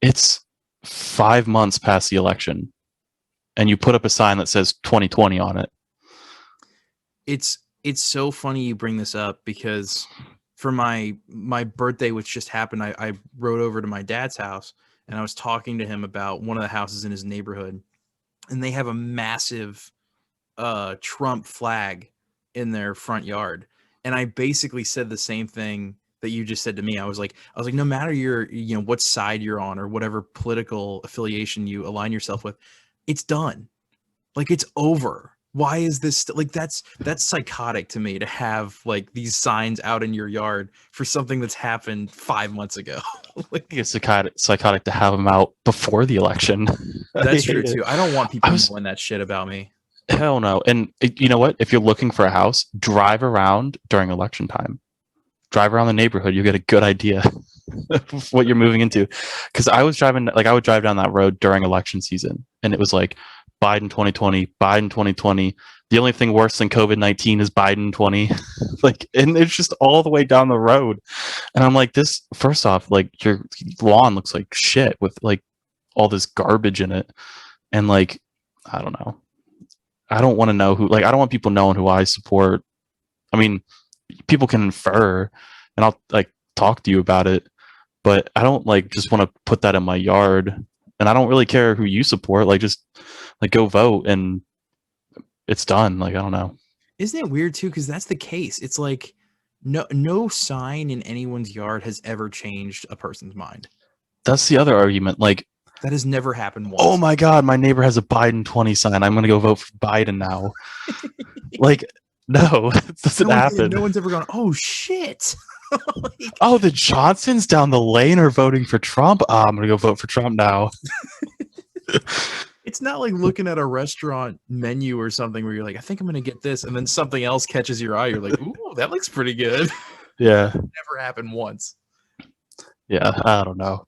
it's 5 months past the election and you put up a sign that says 2020 on it. it's so funny you bring this up because for my birthday, which just happened, I rode over to my dad's house and I was talking to him about one of the houses in his neighborhood, and they have a massive Trump flag in their front yard. And I basically said the same thing that you just said to me. I was like, no matter what side you're on or whatever political affiliation you align yourself with, it's done. Like, it's over. Why is this like that's psychotic to me to have like these signs out in your yard for something that's happened 5 months ago. I think it's psychotic to have them out before the election. That's true too. I don't want people was- knowing that shit about me. Hell no. And you know what? If you're looking for a house, drive around during election time. Drive around the neighborhood. You get a good idea of what you're moving into. Because I was driving, like I would drive down that road during election season, and it was like Biden 2020, Biden 2020. The only thing worse than COVID-19 is Biden 20. Like, and it's just all the way down the road. And I'm like, this, first off, like your lawn looks like shit with like all this garbage in it. And like, I don't know. I don't want to know who, like, I don't want people knowing who I support. I mean, people can infer and I'll like talk to you about it, but I don't like just want to put that in my yard. And I don't really care who you support. Like, just like go vote and it's done. Like, I don't know. Isn't it weird too? Because that's the case. It's like no sign in anyone's yard has ever changed a person's mind. That's the other argument. Like, that has never happened once. Oh my God, my neighbor has a Biden 20 sign. I'm going to go vote for Biden now. Like, no, it doesn't happen. No one's ever gone, oh shit. Like, oh, the Johnsons down the lane are voting for Trump. Oh, I'm going to go vote for Trump now. It's not like looking at a restaurant menu or something where you're like, I think I'm going to get this. And then something else catches your eye. You're like, ooh, that looks pretty good. Yeah. Never happened once. Yeah, I don't know.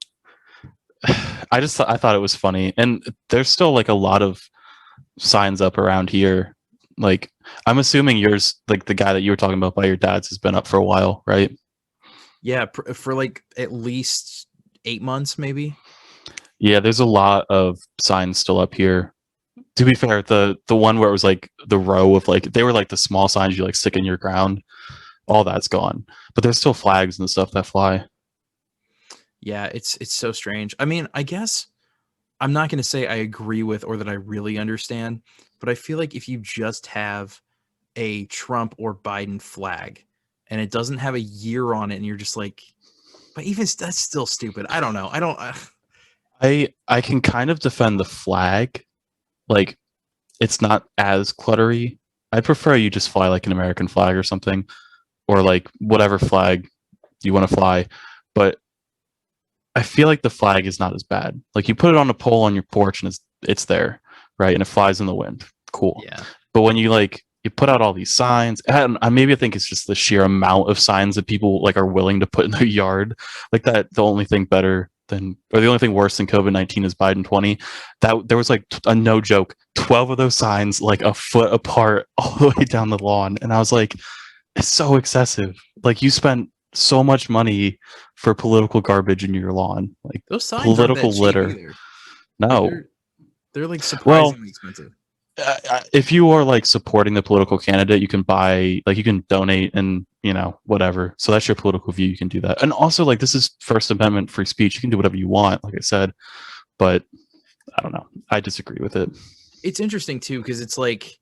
I thought it was funny, and there's still like a lot of signs up around here. Like, I'm assuming yours, like the guy that you were talking about by your dad's, has been up for a while, right? Yeah, for like at least 8 months, maybe. Yeah, there's a lot of signs still up here. To be fair, the one where it was like the row of like, they were like the small signs you like stick in your ground, all that's gone. But there's still flags and stuff that fly. Yeah, it's so strange. I mean, I guess I'm not going to say I agree with or that I really understand, but I feel like if you just have a Trump or Biden flag and it doesn't have a year on it and you're just like, but even that's still stupid. I don't know. I can kind of defend the flag. Like, it's not as cluttery. I prefer you just fly like an American flag or something, or like whatever flag you want to fly. But I feel like the flag is not as bad. Like, you put it on a pole on your porch and it's there, right? And it flies in the wind. Cool. Yeah. But when you like, you put out all these signs, and maybe I think it's just the sheer amount of signs that people like are willing to put in their yard. Like, that the only thing better than, or the only thing worse than COVID-19 is Biden 20. That there was like a no joke, 12 of those signs like a foot apart all the way down the lawn. And I was like, it's so excessive. Like, you spent so much money for political garbage in your lawn, like those signs political litter. either. No, they're like surprisingly expensive. If you are like supporting the political candidate, you can buy, like, you can donate and, you know, whatever. So that's your political view. You can do that. And also, like, this is First Amendment free speech. You can do whatever you want, like I said, but I don't know. I disagree with it. It's interesting too, because it's like,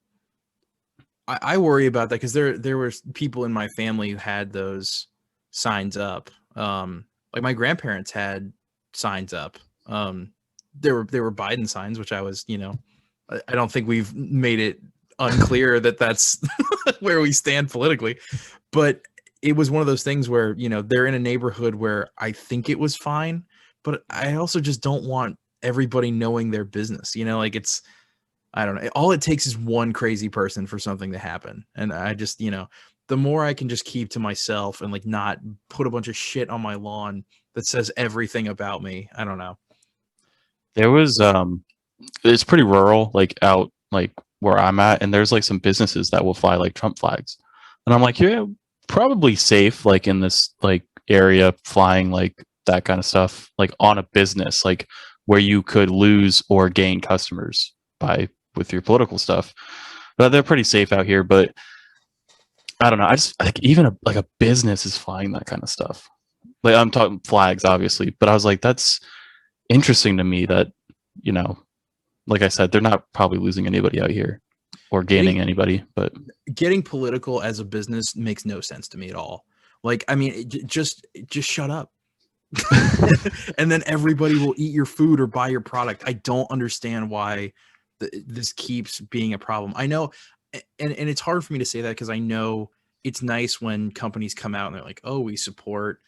I worry about that because there were people in my family who had those signs up. Like, my grandparents had signs up. There were Biden signs, which I was, I don't think we've made it unclear that that's where we stand politically, but it was one of those things where, they're in a neighborhood where I think it was fine, but I also just don't want everybody knowing their business, like I don't know. All it takes is one crazy person for something to happen. And I just, the more I can just keep to myself and like not put a bunch of shit on my lawn that says everything about me. I don't know. There was, it's pretty rural, like out like where I'm at, and there's like some businesses that will fly like Trump flags. And I'm like, yeah, probably safe, like in this like area, flying like that kind of stuff, like on a business, like where you could lose or gain customers with your political stuff. But they're pretty safe out here. But I don't know. I just like even like a business is flying that kind of stuff. Like I'm talking flags, obviously, but I was like, that's interesting to me that, you know, like I said, they're not probably losing anybody out here or gaining Getting anybody, but getting political as a business makes no sense to me at all. Like, I mean, just shut up. And then everybody will eat your food or buy your product. I don't understand why this keeps being a problem. I know, and it's hard for me to say that because I know it's nice when companies come out and they're like, "Oh, we support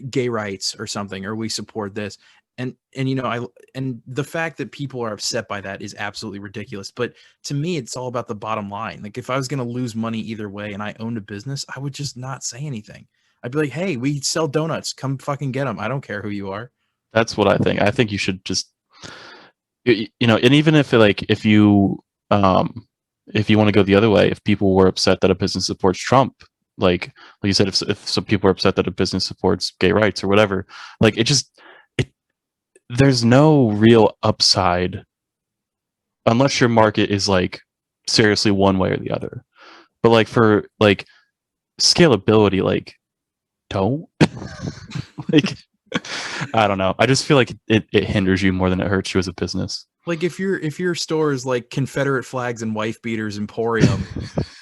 gay rights or something, or we support this." And you know, and the fact that people are upset by that is absolutely ridiculous. But to me, it's all about the bottom line. Like if I was going to lose money either way and I owned a business, I would just not say anything. I'd be like, "Hey, we sell donuts. Come fucking get them. I don't care who you are." that's what I think. I think you should just, you know, and even if like if you want to go the other way, if people were upset that a business supports Trump, like you said, if some people are upset that a business supports gay rights or whatever, like it there's no real upside unless your market is like seriously one way or the other. But like for like scalability, like don't like I don't know. I just feel like it hinders you more than it hurts you as a business. Like if your store is like Confederate flags and wife beaters Emporium,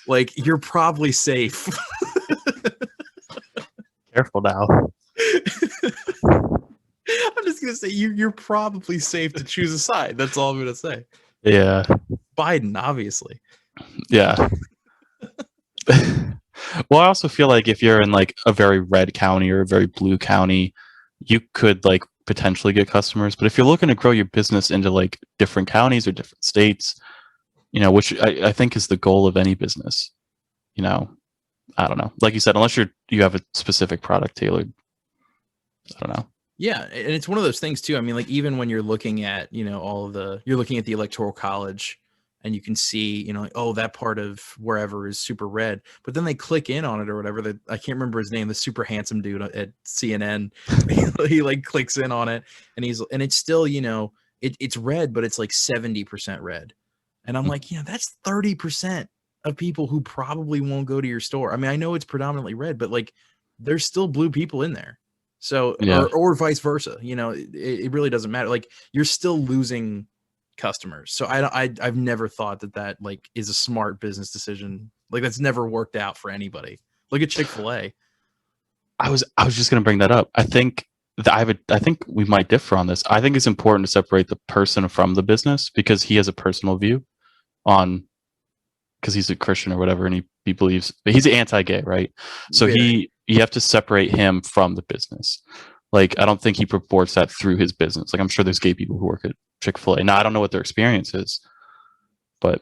like you're probably safe. Careful now. I'm just gonna say you're probably safe to choose a side. That's all I'm gonna say. Yeah. Biden, obviously. Yeah. Well, I also feel like if you're in like a very red county or a very blue county, you could like potentially get customers. But if you're looking to grow your business into like different counties or different states, you know, which I think is the goal of any business, you know, I don't know. Like you said, unless you have a specific product tailored, I don't know. Yeah, and it's one of those things too. I mean, like even when you're looking at, you know, you're looking at the electoral college and you can see, you know, like, oh, that part of wherever is super red. But then they click in on it or whatever. That I can't remember his name, the super handsome dude at CNN. He like clicks in on it and it's still, you know, it's red, but it's like 70% red. And I'm like, yeah, that's 30% of people who probably won't go to your store. I mean, I know it's predominantly red, but like there's still blue people in there. So, Yeah. or vice versa, you know, it really doesn't matter. Like you're still losing customers. So I've never thought that like is a smart business decision. Like that's never worked out for anybody. Look at Chick-fil-A. I was just gonna bring that up. I think that I think we might differ on this. I think it's important to separate the person from the business because he has a personal view on because he's a Christian or whatever, and he believes he's anti-gay, right? So Very. you have to separate him from the business. Like I don't think he purports that through his business. Like I'm sure there's gay people who work at Chick-fil-A. Now I don't know what their experience is, but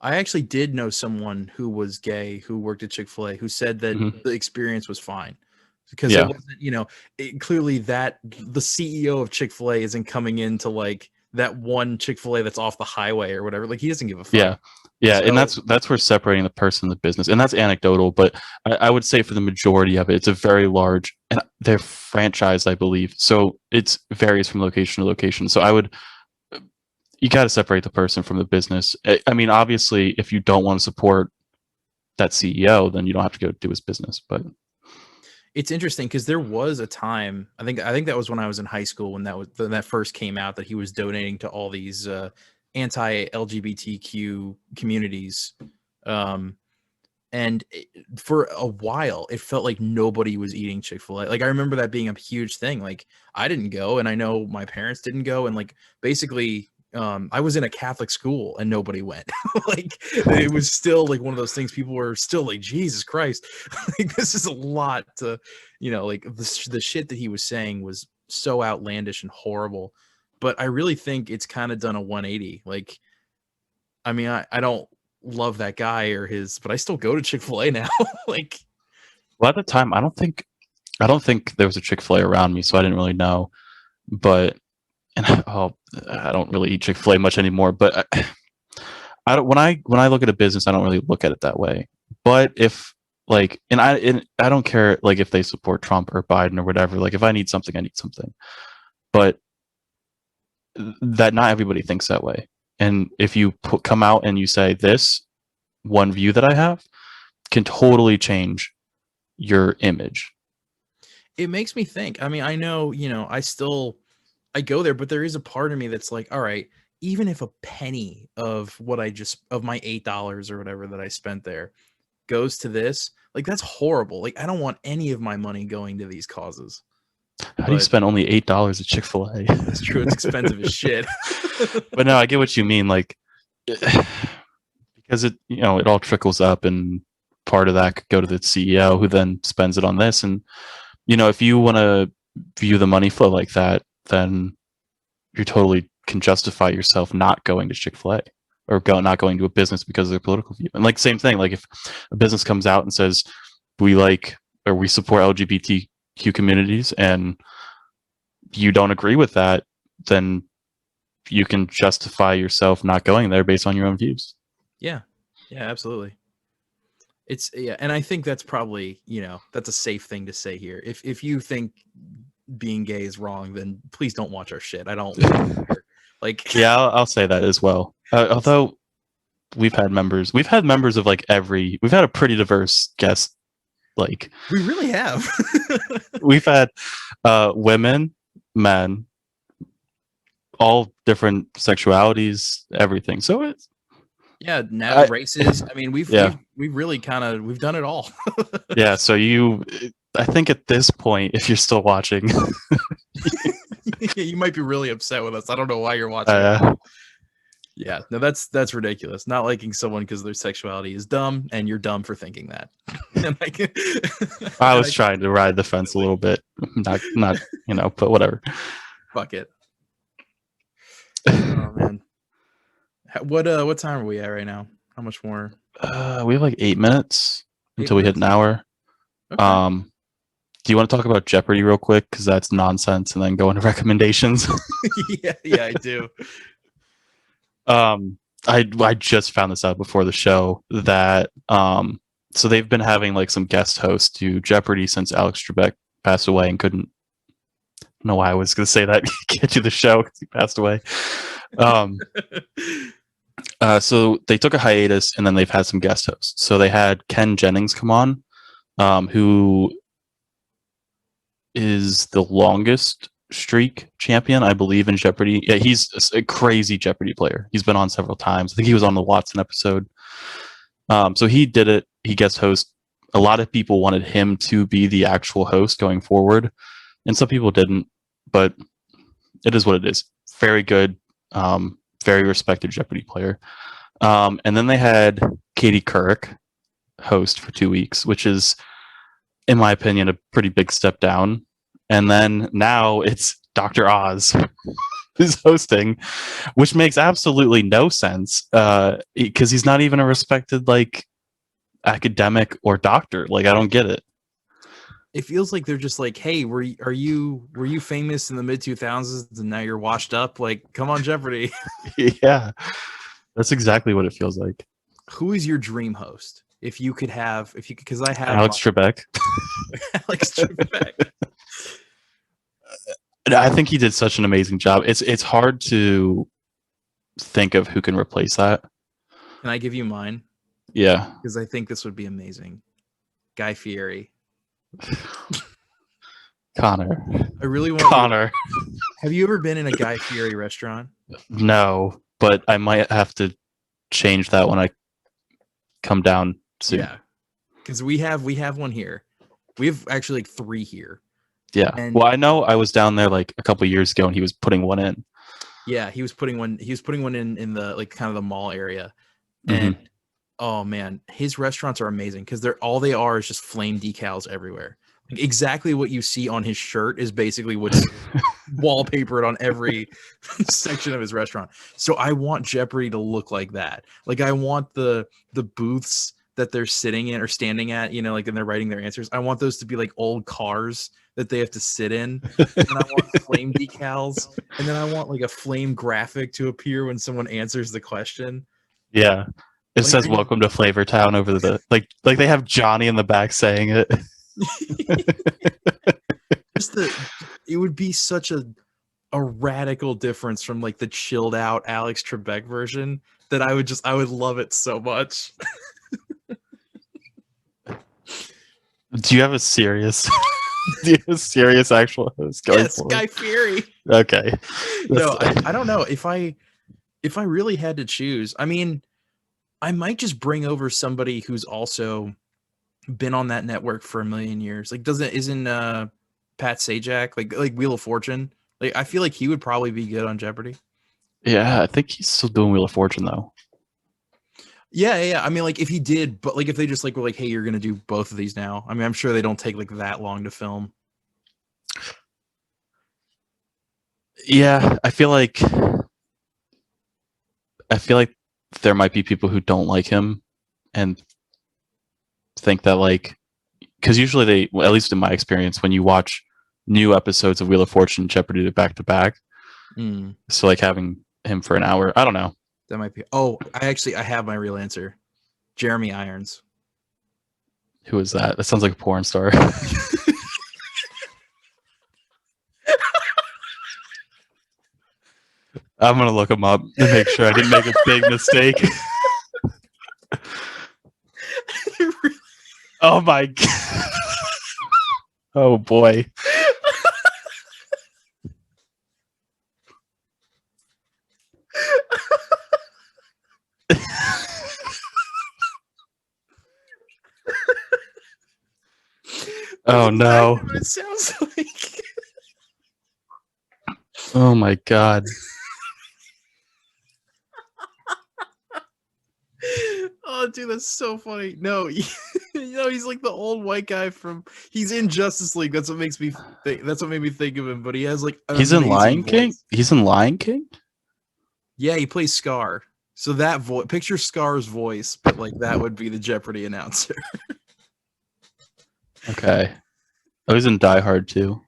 I actually did know someone who was gay who worked at Chick-fil-A who said that mhm. the experience was fine because it Yeah, wasn't, you know, clearly that the CEO of Chick-fil-A isn't coming into like that one Chick-fil-A that's off the highway or whatever. Like he doesn't give a fuck. yeah, yeah, and So that's where separating the person and the business, and that's anecdotal, but I would say for the majority of it, it's a very large, and they're franchised, I believe, so it's varies from location to location. So I would you got to separate the person from the business. I mean, obviously, if you don't want to support that CEO, then you don't have to go do his business. But it's interesting because there was a time I think that was when I was in high school when that first came out that he was donating to all these anti-LGBTQ communities. Um, and for a while, it felt like nobody was eating Chick-fil-A. Like I remember that being a huge thing. Like I didn't go, and I know my parents didn't go, and like basically. I was in a Catholic school and nobody went. Like it was still like one of those things. People were still like, Jesus Christ, like this is a lot to, you know, like the shit that he was saying was so outlandish and horrible. But I really think it's kind of done a 180. Like, I mean, I don't love that guy or his, but I still go to Chick-fil-A now. Like, well, at the time, I don't think there was a Chick-fil-A around me, so I didn't really know. But and I don't really eat Chick-fil-A much anymore. But I don't when I look at a business, I don't really look at it that way. But if like, and I don't care like if they support Trump or Biden or whatever. Like if I need something, I need something. But that not everybody thinks that way. And if you come out and you say this one view that I have, can totally change your image. It makes me think. I mean, I know, I go there, but there is a part of me that's like, all right, even if a penny of what of my $8 or whatever that I spent there goes to this, like that's horrible. Like I don't want any of my money going to these causes. How do you spend only $8 at Chick-fil-A? That's true. It's expensive as shit. But no, I get what you mean. Like, because it all trickles up, and part of that could go to the CEO, who then spends it on this. And if you want to view the money flow like that, then you totally can justify yourself not going to Chick-fil-A or not going to a business because of their political view. And like same thing, like if a business comes out and says we support LGBTQ communities and you don't agree with that, then you can justify yourself not going there based on your own views. Yeah, absolutely. And I think that's probably, that's a safe thing to say here. If you think being gay is wrong, then please don't watch our shit. I don't like. Yeah, I'll say that as well. Although we've had members of like we've had a pretty diverse guest. Like we really have. We've had women, men, all different sexualities, everything. So it's races. I mean, we've really we've done it all. Yeah. So I think at this point, if you're still watching, you might be really upset with us. I don't know why you're watching. Yeah, no, that's ridiculous. Not liking someone because their sexuality is dumb, and you're dumb for thinking that. I was trying to ride the fence a little bit, not but whatever. Fuck it. Oh man, what time are we at right now? How much more? We have like 8 minutes until we hit an hour. Okay. Do you want to talk about Jeopardy real quick, because that's nonsense, and then go into recommendations? yeah, I do. I just found this out before the show that so they've been having like some guest hosts do Jeopardy since Alex Trebek passed away and couldn't. I don't know why I was going to say that. Get you the show because he passed away. So they took a hiatus, and then they've had some guest hosts. So they had Ken Jennings come on, who is the longest streak champion, I believe, in Jeopardy. Yeah, he's a crazy Jeopardy player. He's been on several times. I think he was on the Watson episode. So he did it. He guest host. A lot of people wanted him to be the actual host going forward, and some people didn't. But it is what it is. Very good, very respected Jeopardy player. And then they had Katie Couric host for 2 weeks, which is, in my opinion, a pretty big step down. And then now it's Dr. Oz who's hosting, which makes absolutely no sense because he's not even a respected like academic or doctor. Like I don't get it. It feels like they're just like, hey, were you famous in the mid 2000s and now you're washed up? Like, come on, Jeopardy. Yeah, that's exactly what it feels like. Who is your dream host? Because I have Alex Trebek. Alex Trebek. I think he did such an amazing job. It's hard to think of who can replace that. Can I give you mine? Yeah. Because I think this would be amazing. Guy Fieri. Connor. I really want Connor. Have you ever been in a Guy Fieri restaurant? No, but I might have to change that when I come down soon. Yeah. Because we have one here. We have actually like 3 here. Yeah. Well, I know I was down there like a couple years ago and he was putting one in. Yeah, he was putting one in the like kind of the mall area. And oh man, his restaurants are amazing because all they are is just flame decals everywhere. Like exactly what you see on his shirt is basically what's wallpapered on every section of his restaurant. So I want Jeopardy to look like that. Like I want the booths that they're sitting in or standing at, like and they're writing their answers. I want those to be like old cars that they have to sit in. And I want flame decals. And then I want like a flame graphic to appear when someone answers the question. Yeah. It says welcome to Flavor Town over the like they have Johnny in the back saying it. It would be such a radical difference from like the chilled out Alex Trebek version that I would love it so much. Do you have a serious? Do you have a serious actual host going Yes, forward? Guy Fieri. Okay. No, I don't know if I really had to choose. I mean, I might just bring over somebody who's also been on that network for a million years. Like, isn't Pat Sajak like Wheel of Fortune? Like, I feel like he would probably be good on Jeopardy. Yeah, I think he's still doing Wheel of Fortune though. Yeah. I mean, like if he did, but like if they just like were like, hey, you're gonna do both of these now. I mean, I'm sure they don't take like that long to film. Yeah, I feel like there might be people who don't like him and think that like because usually they, well, at least in my experience, when you watch new episodes of Wheel of Fortune, Jeopardy to back to back, so like having him for an hour, I don't know. That might be. Oh, I have my real answer. Jeremy Irons. Who is that? That sounds like a porn star. I'm gonna look him up to make sure I didn't make a big mistake. Oh my god. Oh boy. Oh no. What it sounds like. Oh my god. Oh, dude, that's so funny. No, he's like the old white guy he's in Justice League. That's what makes me think. That's what made me think of him. But he has like he's in Lion King. He's in Lion King. Yeah, he plays Scar. So that voice, picture Scar's voice, but like that would be the Jeopardy announcer. Okay. Oh, he's in Die Hard too.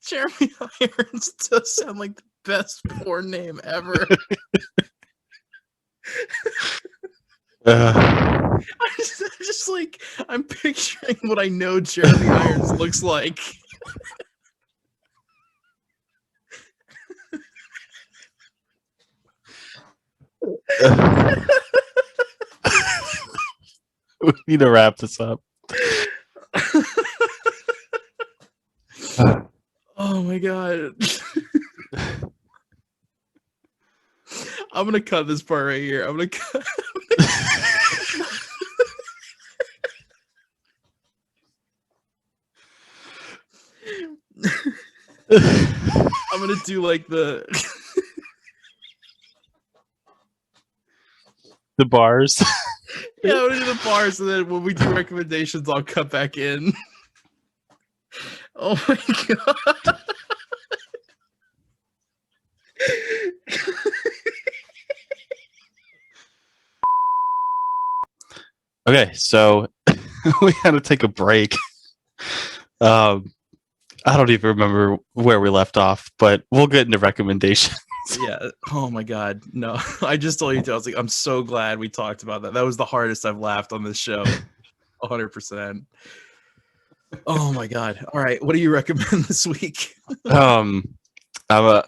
Jeremy Irons does sound like the best porn name ever. I'm just like, I'm picturing what I know Jeremy Irons looks like. We need to wrap this up. Oh my god. I'm gonna cut this part right here. I'm gonna cut. I'm gonna do like the bars. Yeah, I'm gonna do the bars, and then when we do recommendations, I'll cut back in. Oh my god. Okay, so we had to take a break. I don't even remember where we left off, but we'll get into recommendations. Yeah. Oh my god. No, I just told you to. I was like, I'm so glad we talked about that. That was the hardest I've laughed on this show. 100%. Oh my god. All right. What do you recommend this week? I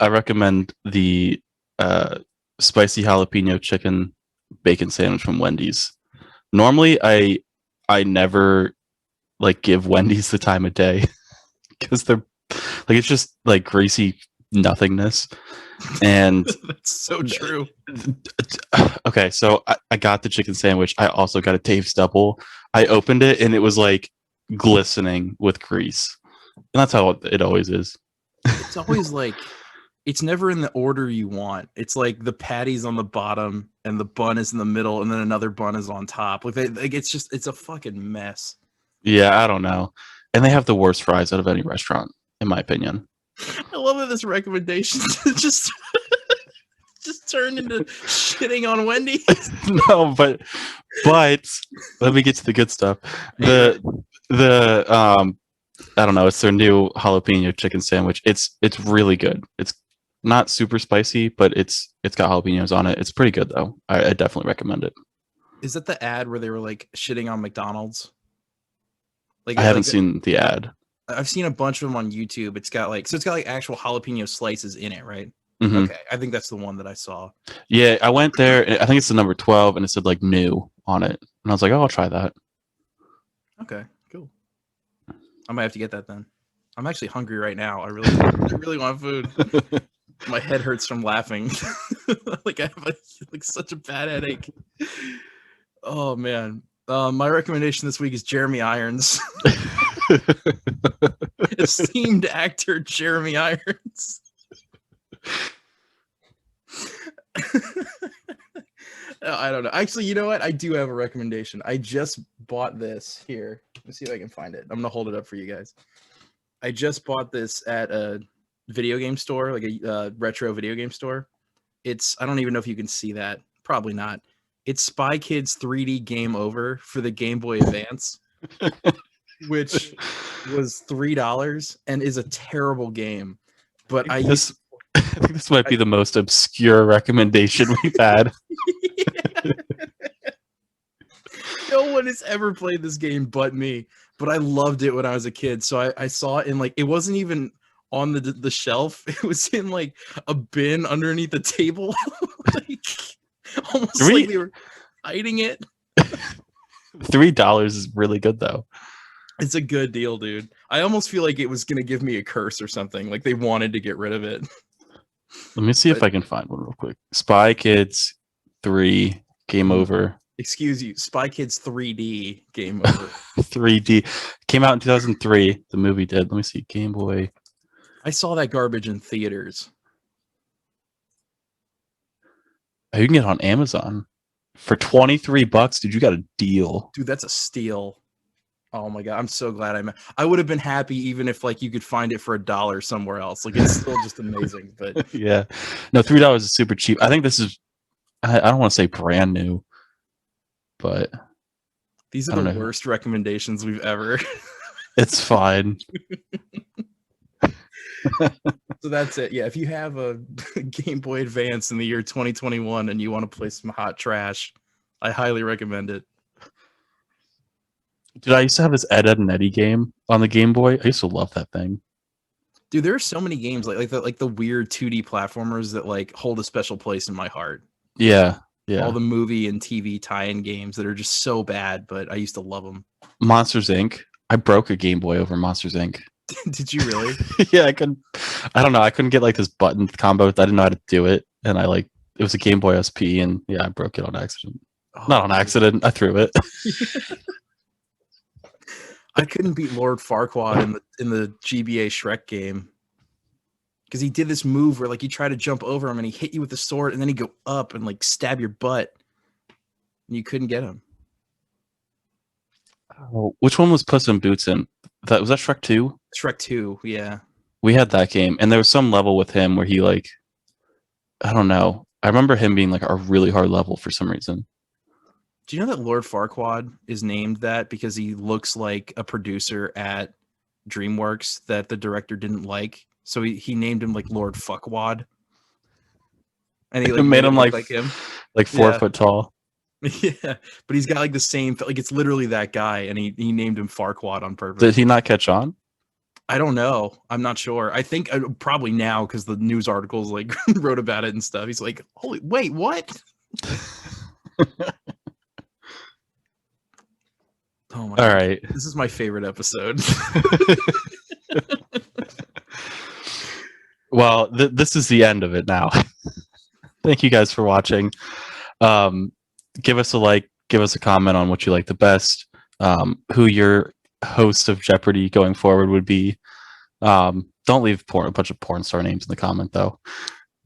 recommend the spicy jalapeno chicken bacon sandwich from Wendy's. Normally, I never like give Wendy's the time of day because they're like it's just like greasy nothingness. And that's so true. Okay, so I got the chicken sandwich. I also got a Dave's double. I opened it and it was like glistening with grease, and that's how it always is. It's always like it's never in the order you want. It's like the patty's on the bottom and the bun is in the middle, and then another bun is on top. Like it's a fucking mess. Yeah, I don't know. And they have the worst fries out of any restaurant, in my opinion. I love that this recommendation just turned into shitting on Wendy's. No, but let me get to the good stuff. The I don't know, it's their new jalapeno chicken sandwich. It's really good. It's not super spicy, but it's got jalapenos on it. It's pretty good though. I definitely recommend it. Is that the ad where they were like shitting on McDonald's? Like I haven't seen the ad. I've seen a bunch of them on YouTube. It's got like actual jalapeno slices in it, right? Mm-hmm. Okay, I think that's the one that I saw. Yeah, I went there. I think it's the number 12, and it said like new on it, and I was like, oh, I'll try that. Okay, cool. I might have to get that then. I'm actually hungry right now. I really want food. My head hurts from laughing. Like I have like such a bad headache. Oh man. My recommendation this week is Jeremy Irons. Esteemed actor Jeremy Irons. I don't know. Actually, you know what? I do have a recommendation. I just bought this here. Let's see if I can find it. I'm gonna hold it up for you guys. I just bought this at a video game store, like a retro video game store. I don't even know if you can see that. Probably not. It's Spy Kids 3D Game Over for the Game Boy Advance, which was $3 and is a terrible game. But I think this might be the most obscure recommendation we've had. No one has ever played this game but me, but I loved it when I was a kid. So I saw it in like, it wasn't even on the shelf. It was in like a bin underneath the table. Like, almost like they were hiding it. $3 is really good though. It's a good deal, dude. I almost feel like it was going to give me a curse or something. Like they wanted to get rid of it. Let me see if I can find one real quick. Spy Kids 3 Game Over. Excuse you, Spy Kids 3D Game Over. 3D came out in 2003. The movie did. Let me see. Game Boy. I saw that garbage in theaters. Oh, you can get it on Amazon for $23, dude. You got a deal, dude. That's a steal. Oh my god, I'm so glad I would have been happy even if like you could find it for $1 somewhere else. Like it's still just amazing. But yeah, no, $3 is super cheap. I think this is. I don't want to say brand new, but these are the worst recommendations we've ever. It's fine. So that's it. Yeah, if you have a Game Boy Advance in the year 2021 and you want to play some hot trash, I highly recommend it. Dude, I used to have this Ed, Edd and Eddy game on the Game Boy. I used to love that thing. Dude, there are so many games like the weird 2D platformers that like hold a special place in my heart. Yeah, yeah. All the movie and TV tie-in games that are just so bad, but I used to love them. Monsters Inc. I broke a Game Boy over Monsters Inc. Did you really? Yeah, I don't know. I couldn't get like this button combo. I didn't know how to do it, and it was a Game Boy SP, and yeah, I broke it on accident. Oh, not on accident. I threw it. I couldn't beat Lord Farquaad in the GBA Shrek game because he did this move where like you try to jump over him and he hit you with the sword and then he'd go up and like stab your butt, and you couldn't get him. Oh, which one was Puss in Boots in? Was that Shrek 2? Shrek 2, yeah. We had that game, and there was some level with him where he like, I don't know. I remember him being like a really hard level for some reason. Do you know that Lord Farquaad is named that because he looks like a producer at DreamWorks that the director didn't like? So he named him like Lord Fuckwad. And he like, made him like him. Like 4 foot tall. Yeah, but he's got like the same, like it's literally that guy, and he named him Farquaad on purpose. Did he not catch on? I don't know. I'm not sure. I think probably now because the news articles like wrote about it and stuff. He's like, holy, wait, what? Oh my! All right, this is my favorite episode. Well, this is the end of it now. Thank you guys for watching. Give us a like, give us a comment on what you like the best, who your host of Jeopardy going forward would be. Don't leave a bunch of porn star names in the comment though,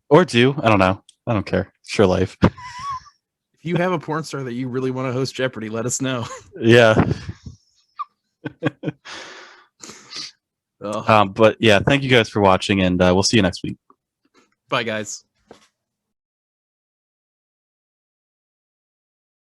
or do. I don't know. I don't care. It's your life. If you have a porn star that you really want to host Jeopardy, let us know. Yeah. But yeah, thank you guys for watching, and we'll see you next week. Bye, guys.